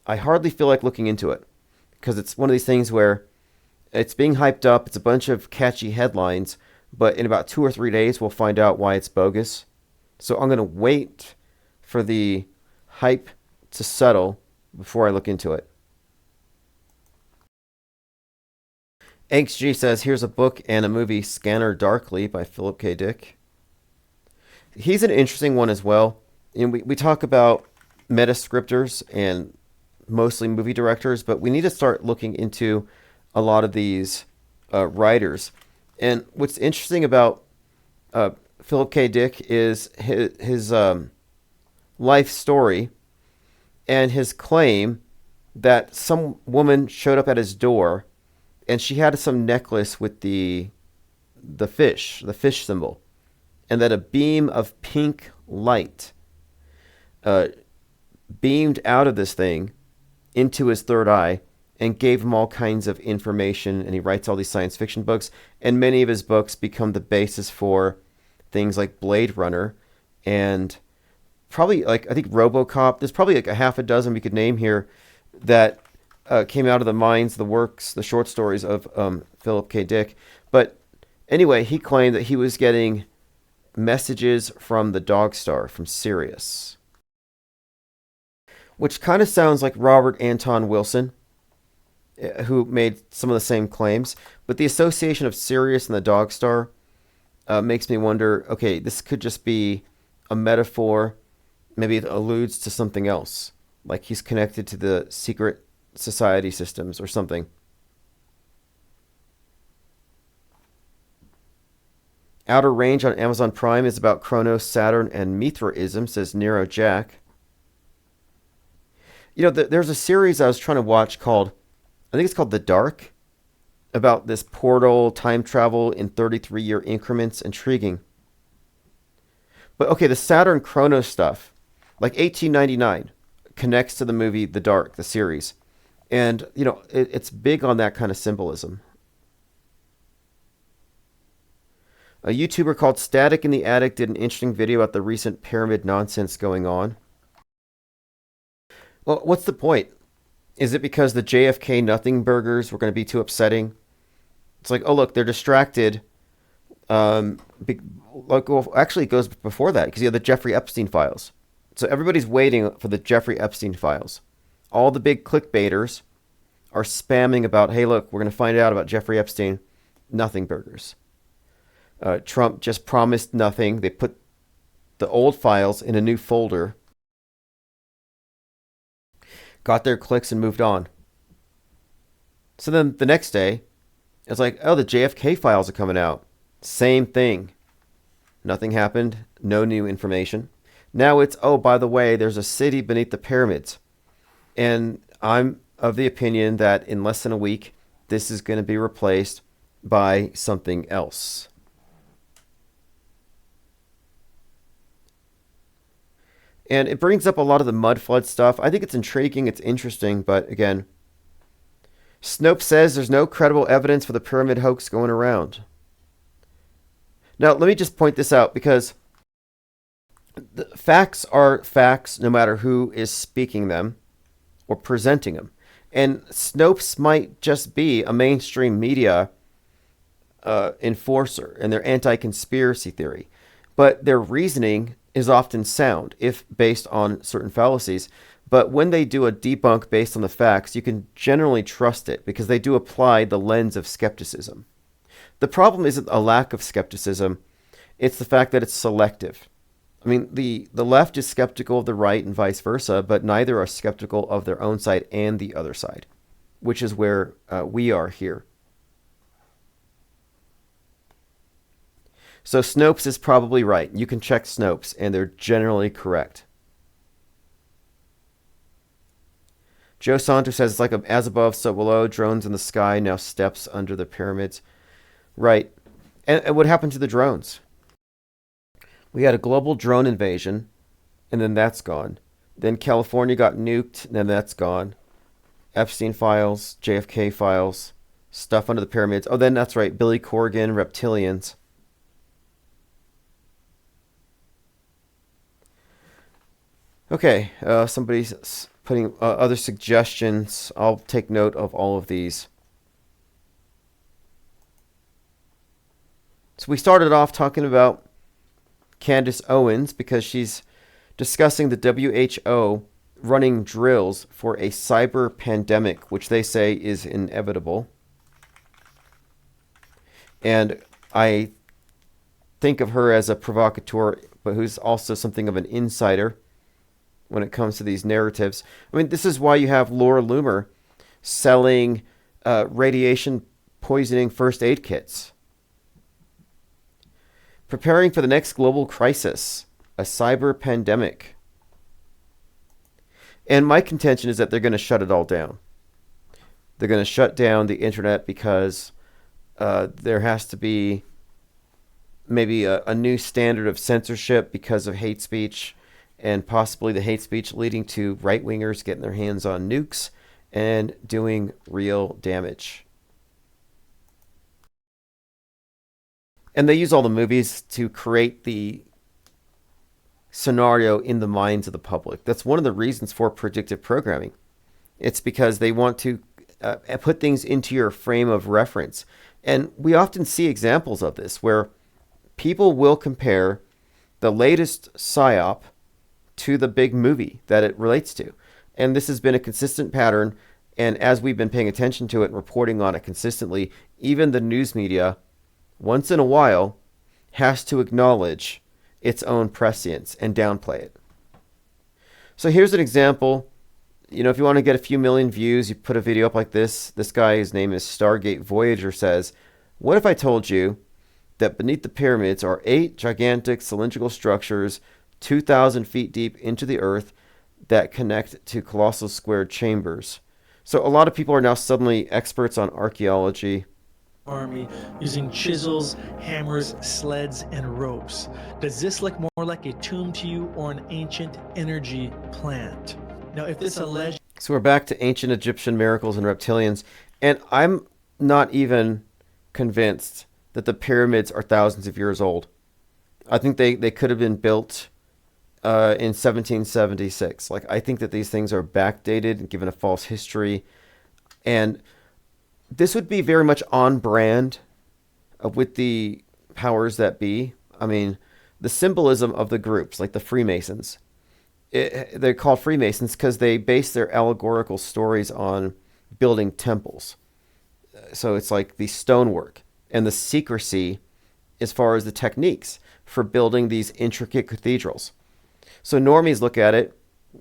Speaker 2: I hardly feel like looking into it, because it's one of these things where it's being hyped up. It's a bunch of catchy headlines, but in about 2 or 3 days, we'll find out why it's bogus. So I'm going to wait for the hype to settle before I look into it. XG says, here's a book and a movie, Scanner Darkly by Philip K. Dick. He's an interesting one as well. And we talk about metascriptors and mostly movie directors, but we need to start looking into a lot of these writers. And what's interesting about Philip K. Dick is his life story and his claim that some woman showed up at his door and she had some necklace with the fish symbol, and that a beam of pink light beamed out of this thing into his third eye and gave him all kinds of information. And he writes all these science fiction books, and many of his books become the basis for things like Blade Runner and probably, like, I think RoboCop. There's probably like a half a dozen we could name here that came out of the minds, the works, the short stories of Philip K. Dick. But anyway, he claimed that he was getting messages from the Dog Star, from Sirius, which kind of sounds like Robert Anton Wilson, who made some of the same claims. But the association of Sirius and the Dog Star makes me wonder, okay, this could just be a metaphor. Maybe it alludes to something else, like he's connected to the secret society systems or something. Outer Range on Amazon Prime is about Kronos, Saturn, and Mithraism, says Nero Jack. You know, there's a series I was trying to watch called, I think it's called The Dark, about this portal, time travel in 33-year increments. Intriguing. But okay, the Saturn Kronos stuff, like 1899, connects to the movie The Dark, the series. And, you know, it's big on that kind of symbolism. A YouTuber called Static in the Attic did an interesting video about the recent pyramid nonsense going on. Well, what's the point? Is it because the JFK nothing burgers were going to be too upsetting? It's like, oh, look, they're distracted. Actually, it goes before that, because you have the Jeffrey Epstein files. So everybody's waiting for the Jeffrey Epstein files. All the big clickbaiters are spamming about, hey, look, we're going to find out about Jeffrey Epstein. Nothing burgers. Trump just promised nothing. They put the old files in a new folder, got their clicks, and moved on. So then the next day, it's like, oh, the JFK files are coming out. Same thing. Nothing happened. No new information. Now it's, oh, by the way, there's a city beneath the pyramids. And I'm of the opinion that in less than a week, this is going to be replaced by something else. And it brings up a lot of the mud flood stuff. I think it's intriguing, it's interesting, but again, Snopes says there's no credible evidence for the pyramid hoax going around. Now, let me just point this out, because the facts are facts no matter who is speaking them or presenting them. And Snopes might just be a mainstream media enforcer and their anti-conspiracy theory. But their reasoning is often sound, if based on certain fallacies. But when they do a debunk based on the facts, you can generally trust it, because they do apply the lens of skepticism. The problem isn't a lack of skepticism, it's the fact that it's selective. I mean, the left is skeptical of the right and vice versa, but neither are skeptical of their own side and the other side, which is where we are here. So Snopes is probably right. You can check Snopes, and they're generally correct. Joe Santos says it's like as above, so below. Drones in the sky, now steps under the pyramids. Right. And what happened to the drones? We had a global drone invasion, and then that's gone. Then California got nuked, and then that's gone. Epstein files, JFK files, stuff under the pyramids. Oh, then that's right, Billy Corgan, reptilians. Okay, somebody's putting other suggestions. I'll take note of all of these. So we started off talking about Candace Owens because she's discussing the WHO running drills for a cyber pandemic, which they say is inevitable. And I think of her as a provocateur, but who's also something of an insider when it comes to these narratives. I mean, this is why you have Laura Loomer selling radiation poisoning first aid kits. Preparing for the next global crisis, a cyber pandemic. And my contention is that they're going to shut it all down. They're going to shut down the internet because there has to be maybe a new standard of censorship because of hate speech, and possibly the hate speech leading to right-wingers getting their hands on nukes and doing real damage. And they use all the movies to create the scenario in the minds of the public. That's one of the reasons for predictive programming. It's because they want to put things into your frame of reference. And we often see examples of this where people will compare the latest PSYOP to the big movie that it relates to. And this has been a consistent pattern. And as we've been paying attention to it and reporting on it consistently, even the news media, once in a while, has to acknowledge its own prescience and downplay it. So here's an example. You know, if you want to get a few million views, you put a video up like this. This guy, his name is Stargate Voyager, says, "What if I told you that beneath the pyramids are 8 gigantic cylindrical structures 2,000 feet deep into the earth that connect to colossal squared chambers?" So a lot of people are now suddenly experts on archaeology.
Speaker 7: Army using chisels, hammers, sleds, and ropes. Does this look more like a tomb to you or an ancient energy plant? Now, if this alleged...
Speaker 2: So we're back to ancient Egyptian miracles and reptilians, and I'm not even convinced that the pyramids are thousands of years old. I think they could have been built in 1776. Like, I think that these things are backdated and given a false history, and this would be very much on brand with the powers that be. I mean, the symbolism of the groups, like the Freemasons, they're called Freemasons because they base their allegorical stories on building temples. So it's like the stonework and the secrecy as far as the techniques for building these intricate cathedrals. So normies look at it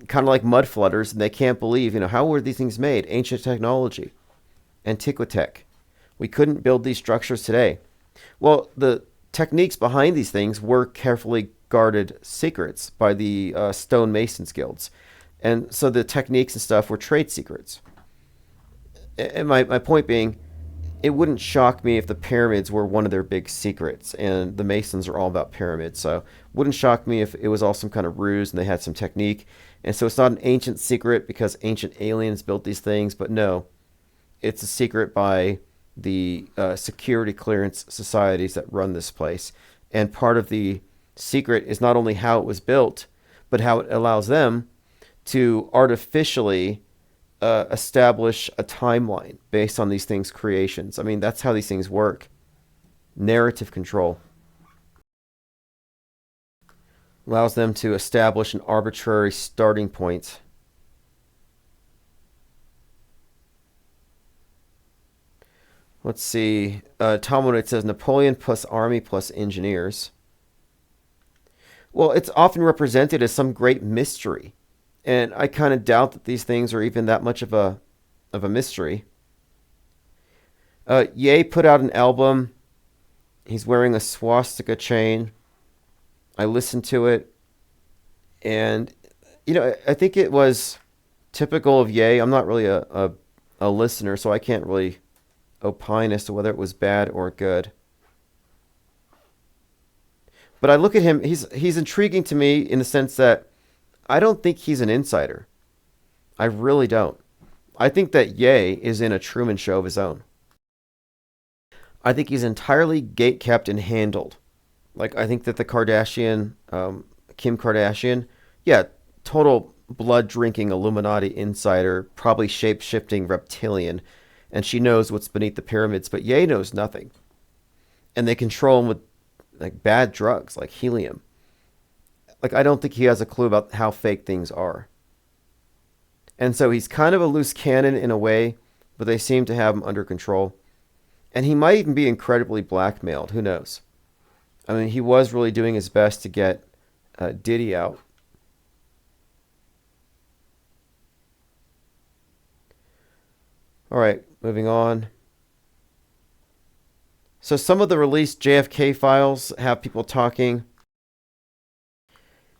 Speaker 2: kind of like mud flooders, and they can't believe, how were these things made? Ancient technology. Antiquitech. We couldn't build these structures today. Well, the techniques behind these things were carefully guarded secrets by the stonemasons guilds. And so the techniques and stuff were trade secrets. And my point being, it wouldn't shock me if the pyramids were one of their big secrets, and the Masons are all about pyramids. So it wouldn't shock me if it was all some kind of ruse and they had some technique. And so it's not an ancient secret because ancient aliens built these things, but no. It's a secret by the security clearance societies that run this place. And part of the secret is not only how it was built, but how it allows them to artificially establish a timeline based on these things' creations. I mean, that's how these things work. Narrative control allows them to establish an arbitrary starting point. Let's see. Talmud says Napoleon plus army plus engineers. Well, it's often represented as some great mystery, and I kind of doubt that these things are even that much of a mystery. Ye put out an album. He's wearing a swastika chain. I listened to it, and I think it was typical of Ye. I'm not really a listener, so I can't really opine as to whether it was bad or good. But I look at him, he's intriguing to me in the sense that I don't think he's an insider. I really don't. I think that Ye is in a Truman Show of his own. I think he's entirely gatekept and handled. Like, I think that the Kardashian, Kim Kardashian, yeah, total blood-drinking Illuminati insider, probably shape-shifting reptilian, and she knows what's beneath the pyramids, but Ye knows nothing. And they control him with like bad drugs, like helium. Like, I don't think he has a clue about how fake things are. And so he's kind of a loose cannon in a way, but they seem to have him under control. And he might even be incredibly blackmailed. Who knows? I mean, he was really doing his best to get Diddy out. All right, moving on. So some of the released JFK files have people talking.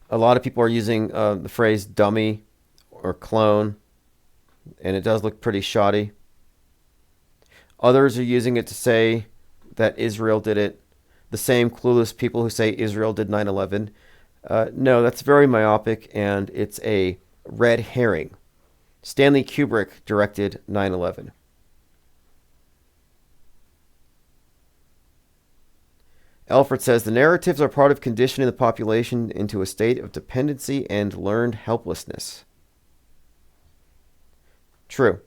Speaker 2: A lot of people are using the phrase dummy or clone, and it does look pretty shoddy. Others are using it to say that Israel did it. The same clueless people who say Israel did 9/11. No, that's very myopic, and it's a red herring. Stanley Kubrick directed 9/11. Alfred says the narratives are part of conditioning the population into a state of dependency and learned helplessness. True.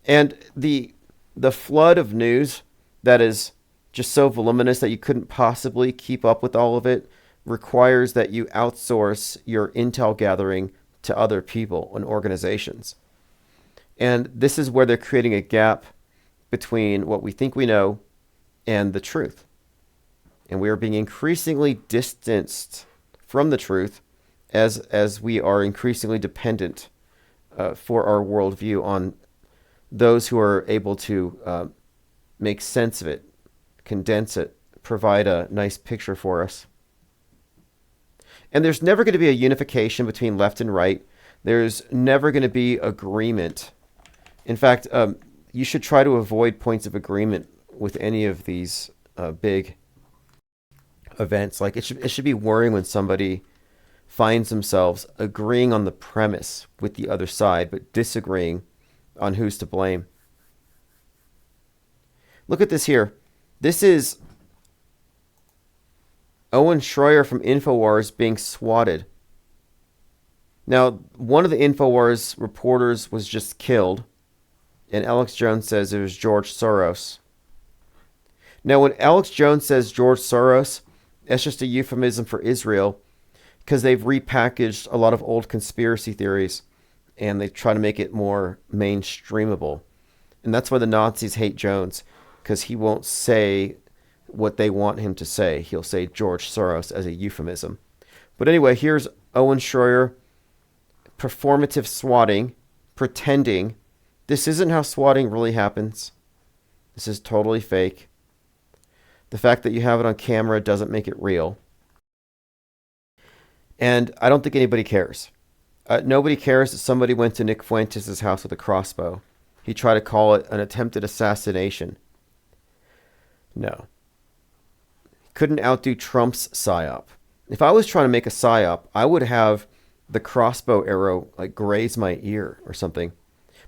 Speaker 2: And the flood of news that is just so voluminous that you couldn't possibly keep up with all of it requires that you outsource your intel gathering to other people and organizations. And this is where they're creating a gap between what we think we know and the truth. And we are being increasingly distanced from the truth as we are increasingly dependent for our worldview on those who are able to make sense of it, condense it, provide a nice picture for us. And there's never going to be a unification between left and right. There's never going to be agreement. In fact, you should try to avoid points of agreement with any of these big events. Like, it should be worrying when somebody finds themselves agreeing on the premise with the other side, but disagreeing on who's to blame. Look at this here. This is Owen Schroyer from InfoWars being swatted. Now, one of the InfoWars reporters was just killed, and Alex Jones says it was George Soros. Now, when Alex Jones says George Soros, that's just a euphemism for Israel, because they've repackaged a lot of old conspiracy theories and they try to make it more mainstreamable. And that's why the Nazis hate Jones, because he won't say what they want him to say. He'll say George Soros as a euphemism. But anyway, here's Owen Schroyer, performative swatting, pretending. This isn't how swatting really happens. This is totally fake. The fact that you have it on camera doesn't make it real. And I don't think anybody cares. Nobody cares that somebody went to Nick Fuentes' house with a crossbow. He tried to call it an attempted assassination. No. Couldn't outdo Trump's psyop. If I was trying to make a psyop, I would have the crossbow arrow like graze my ear or something.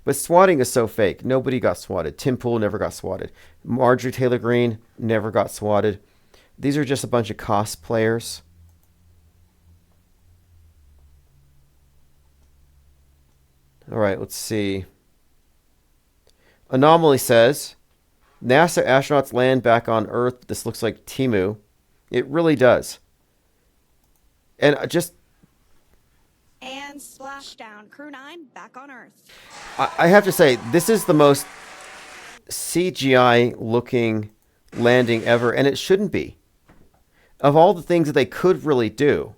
Speaker 2: But swatting is so fake. Nobody got swatted. Tim Pool never got swatted. Marjorie Taylor Greene never got swatted. These are just a bunch of cosplayers. All right, let's see. Anomaly says, NASA astronauts land back on Earth. This looks like Timu. It really does. And
Speaker 8: And splashdown. Crew 9 back on Earth.
Speaker 2: I have to say, this is the most CGI looking landing ever, and it shouldn't be. Of all the things that they could really do,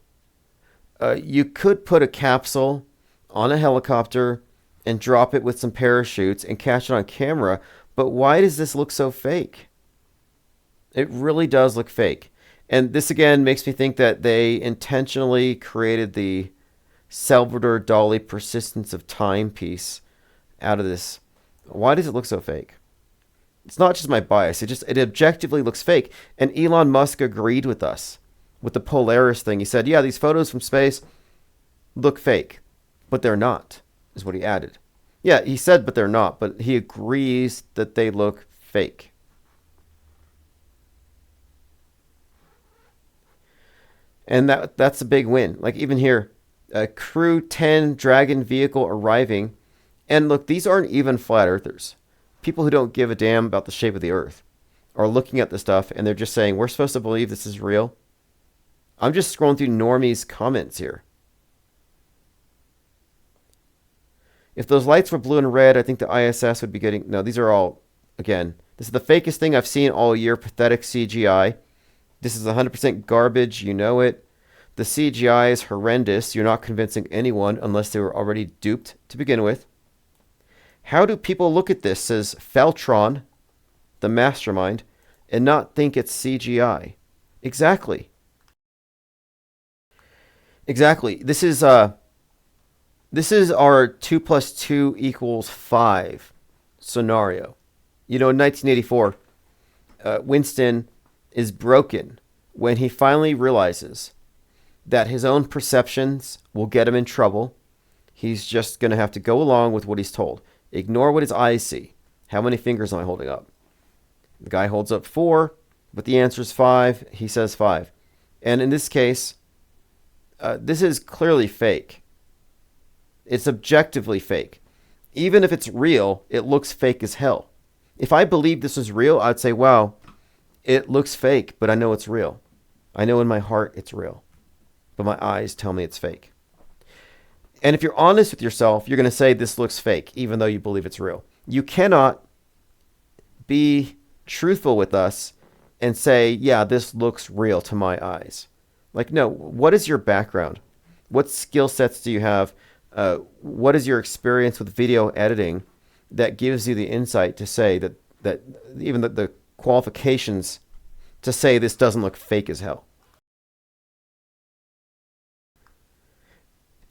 Speaker 2: you could put a capsule on a helicopter and drop it with some parachutes and catch it on camera, but why does this look so fake? It really does look fake. And this again makes me think that they intentionally created the Salvador Dali persistence of time piece out of this. Why does it look so fake? It's not just my bias. It objectively looks fake. And Elon Musk agreed with us with the Polaris thing. He said, yeah, these photos from space look fake, but they're not, is what he added. Yeah, he said, but they're not, but he agrees that they look fake. And that's a big win. Like even here, Crew 10 Dragon vehicle arriving. And look, these aren't even flat earthers. People who don't give a damn about the shape of the earth are looking at the stuff and they're just saying, we're supposed to believe this is real. I'm just scrolling through Normie's comments here. If those lights were blue and red, I think the ISS would be getting... No, these are all, again, this is the fakest thing I've seen all year. Pathetic CGI. This is 100% garbage. You know it. The CGI is horrendous. You're not convincing anyone unless they were already duped to begin with. How do people look at this, says Feltron, the mastermind, and not think it's CGI? Exactly. Exactly. This is our 2 + 2 = 5 scenario. You know, in 1984, Winston is broken when he finally realizes that his own perceptions will get him in trouble. He's just going to have to go along with what he's told. Ignore what his eyes see. How many fingers am I holding up? The guy holds up 4, but the answer is 5. He says 5. And in this case, this is clearly fake. It's objectively fake. Even if it's real, it looks fake as hell. If I believed this was real, I'd say, wow, it looks fake, but I know it's real. I know in my heart it's real. But my eyes tell me it's fake. And if you're honest with yourself, you're going to say this looks fake, even though you believe it's real. You cannot be truthful with us and say, yeah, this looks real to my eyes. Like, no, what is your background? What skill sets do you have? What is your experience with video editing that gives you the insight to say that even the qualifications to say this doesn't look fake as hell?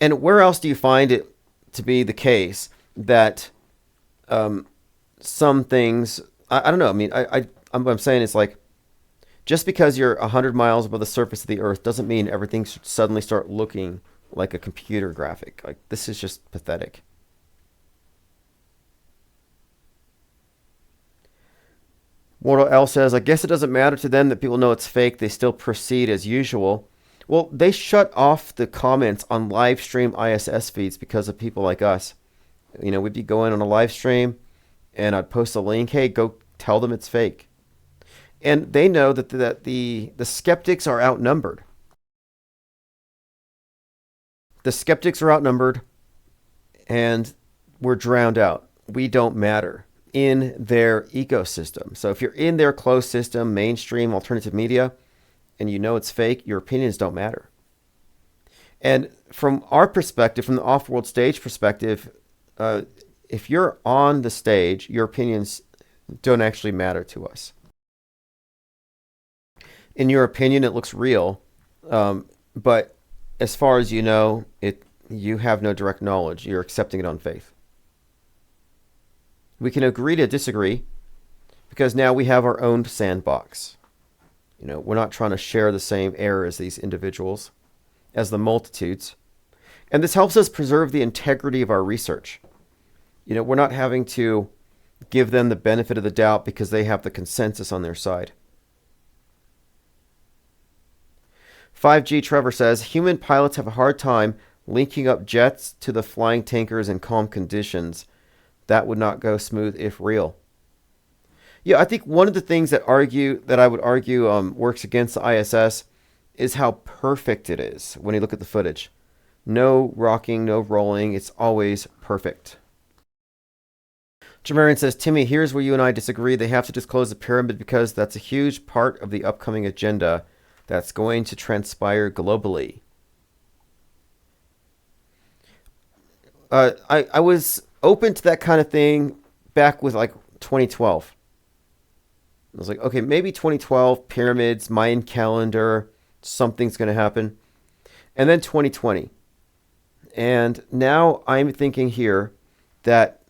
Speaker 2: And where else do you find it to be the case that some things, I don't know, I mean, I'm saying it's like, just because you're 100 miles above the surface of the earth doesn't mean everything should suddenly start looking like a computer graphic. Like, this is just pathetic. Mortal L says, I guess it doesn't matter to them that people know it's fake. They still proceed as usual. Well, they shut off the comments on live stream ISS feeds because of people like us. You know, we'd be going on a live stream and I'd post a link. Hey, go tell them it's fake. And they know that the skeptics are outnumbered. The skeptics are outnumbered and we're drowned out. We don't matter in their ecosystem. So if you're in their closed system, mainstream alternative media, and you know it's fake, your opinions don't matter. And from our perspective, from the off-world stage perspective, if you're on the stage, your opinions don't actually matter to us. In your opinion, it looks real, but as far as you know, you have no direct knowledge. You're accepting it on faith. We can agree to disagree because now we have our own sandbox. You know, we're not trying to share the same air as these individuals, as the multitudes. And this helps us preserve the integrity of our research. You know, we're not having to give them the benefit of the doubt because they have the consensus on their side. 5G Trevor says, human pilots have a hard time linking up jets to the flying tankers in calm conditions. That would not go smooth if real. Yeah, I think one of the things that I would argue works against the ISS is how perfect it is when you look at the footage. No rocking, no rolling. It's always perfect. Jamarian says, Timmy, here's where you and I disagree. They have to disclose the pyramid because that's a huge part of the upcoming agenda that's going to transpire globally. I was open to that kind of thing back with like 2012. I was like, okay, maybe 2012, pyramids, Mayan calendar, something's going to happen. And then 2020. And now I'm thinking here that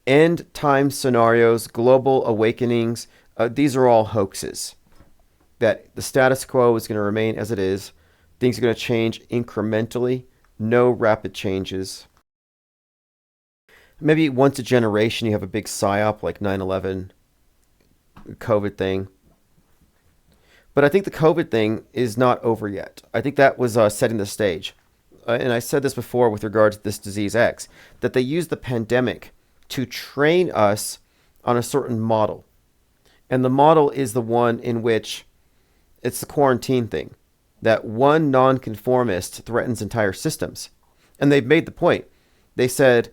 Speaker 2: end time scenarios, global awakenings, these are all hoaxes. That the status quo is going to remain as it is. Things are going to change incrementally, no rapid changes. Maybe once a generation you have a big psyop like 9/11, COVID thing. But I think the COVID thing is not over yet. I think that was setting the stage. And I said this before with regard to this disease X, that they used the pandemic to train us on a certain model. And the model is the one in which it's the quarantine thing, that one nonconformist threatens entire systems. And they've made the point. They said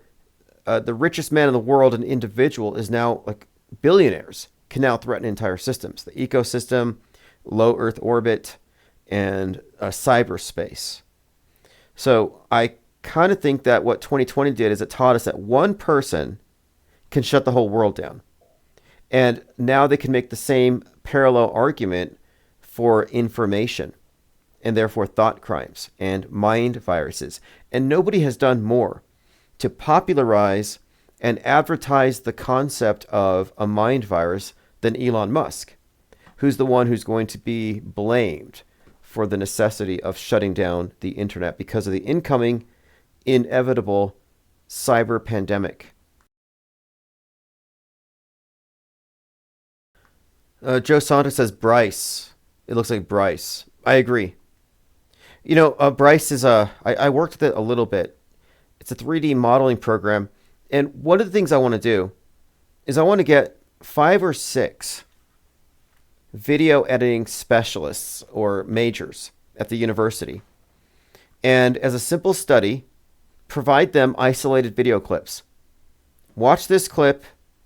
Speaker 2: the richest man in the world, an individual, is now like billionaires, can now threaten entire systems. The ecosystem, low Earth orbit, and cyberspace. So I kind of think that what 2020 did is it taught us that one person can shut the whole world down. And now they can make the same parallel argument for information and therefore thought crimes and mind viruses. And nobody has done more to popularize and advertise the concept of a mind virus than Elon Musk, who's the one who's going to be blamed for the necessity of shutting down the internet because of the incoming, inevitable cyber pandemic. Joe Santos says Bryce. It looks like Bryce. I agree. You know, Bryce is I worked with it a little bit. It's a 3D modeling program. And one of the things I want to do is I want to get 5 or 6 video editing specialists or majors at the university. And as a simple study, provide them isolated video clips. Watch this clip.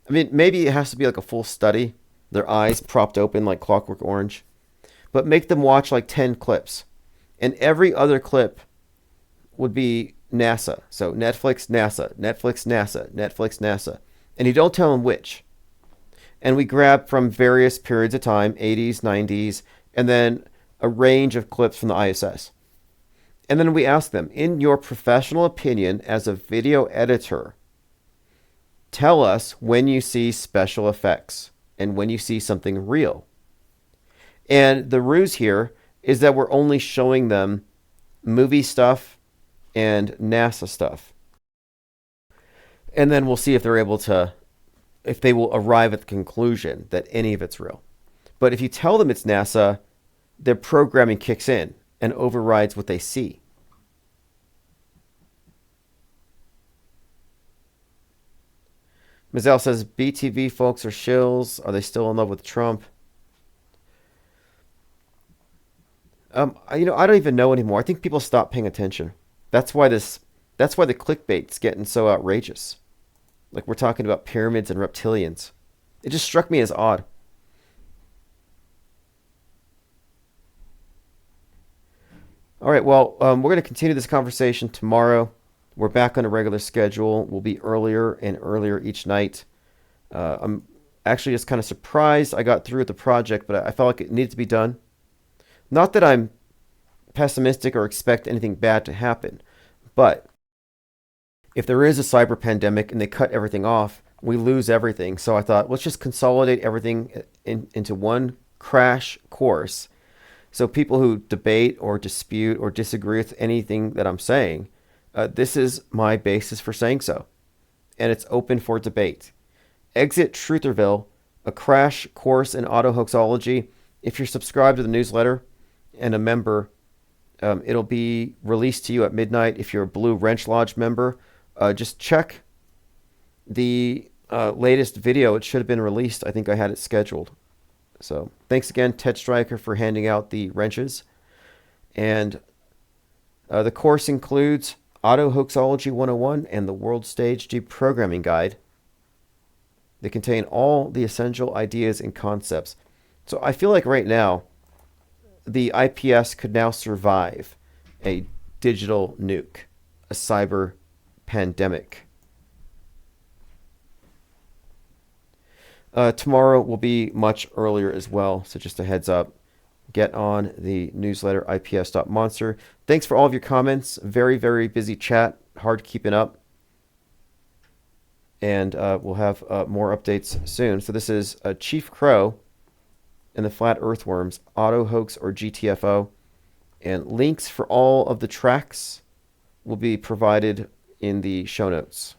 Speaker 2: I mean, maybe it has to be like a full study, their eyes propped open like Clockwork Orange. But make them watch like 10 clips. And every other clip would be NASA. So Netflix, NASA, Netflix, NASA, Netflix, NASA. And you don't tell them which. And we grab from various periods of time, 80s, 90s, and then a range of clips from the ISS. And then we ask them, in your professional opinion as a video editor, tell us when you see special effects and when you see something real. And the ruse here is that we're only showing them movie stuff and NASA stuff. And then we'll see if they're able to, if they will arrive at the conclusion that any of it's real. But if you tell them it's NASA, their programming kicks in and overrides what they see. Mazel says, BTV folks are shills. Are they still in love with Trump? I don't even know anymore. I think people stop paying attention. That's why the clickbait's getting so outrageous. Like we're talking about pyramids and reptilians. It just struck me as odd. All right, well, we're going to continue this conversation tomorrow. We're back on a regular schedule. We'll be earlier and earlier each night. I'm actually just kind of surprised I got through with the project, but I felt like it needed to be done. Not that I'm pessimistic or expect anything bad to happen, but if there is a cyber pandemic and they cut everything off, we lose everything. So I thought, let's just consolidate everything into one crash course. So people who debate or dispute or disagree with anything that I'm saying, this is my basis for saying so. And it's open for debate. Exit Trutherville, a crash course in auto-hoaxology. If you're subscribed to the newsletter and a member, it'll be released to you at midnight. If you're a Blue Wrench Lodge member, just check the latest video. It should have been released. I think I had it scheduled. So thanks again, Ted Stryker, for handing out the wrenches. And the course includes Auto Hoaxology 101 and the World Stage Deprogramming Guide. They contain all the essential ideas and concepts. So I feel like right now, the IPS could now survive a digital nuke, a cyber pandemic. Tomorrow will be much earlier as well, so just a heads up. get on the newsletter, ips.monster. Thanks for all of your comments. Very, very busy chat. Hard keeping up. And we'll have more updates soon. So this is Chief Crow and the Flat Earthworms, Auto Hoax or GTFO. And links for all of the tracks will be provided in the show notes.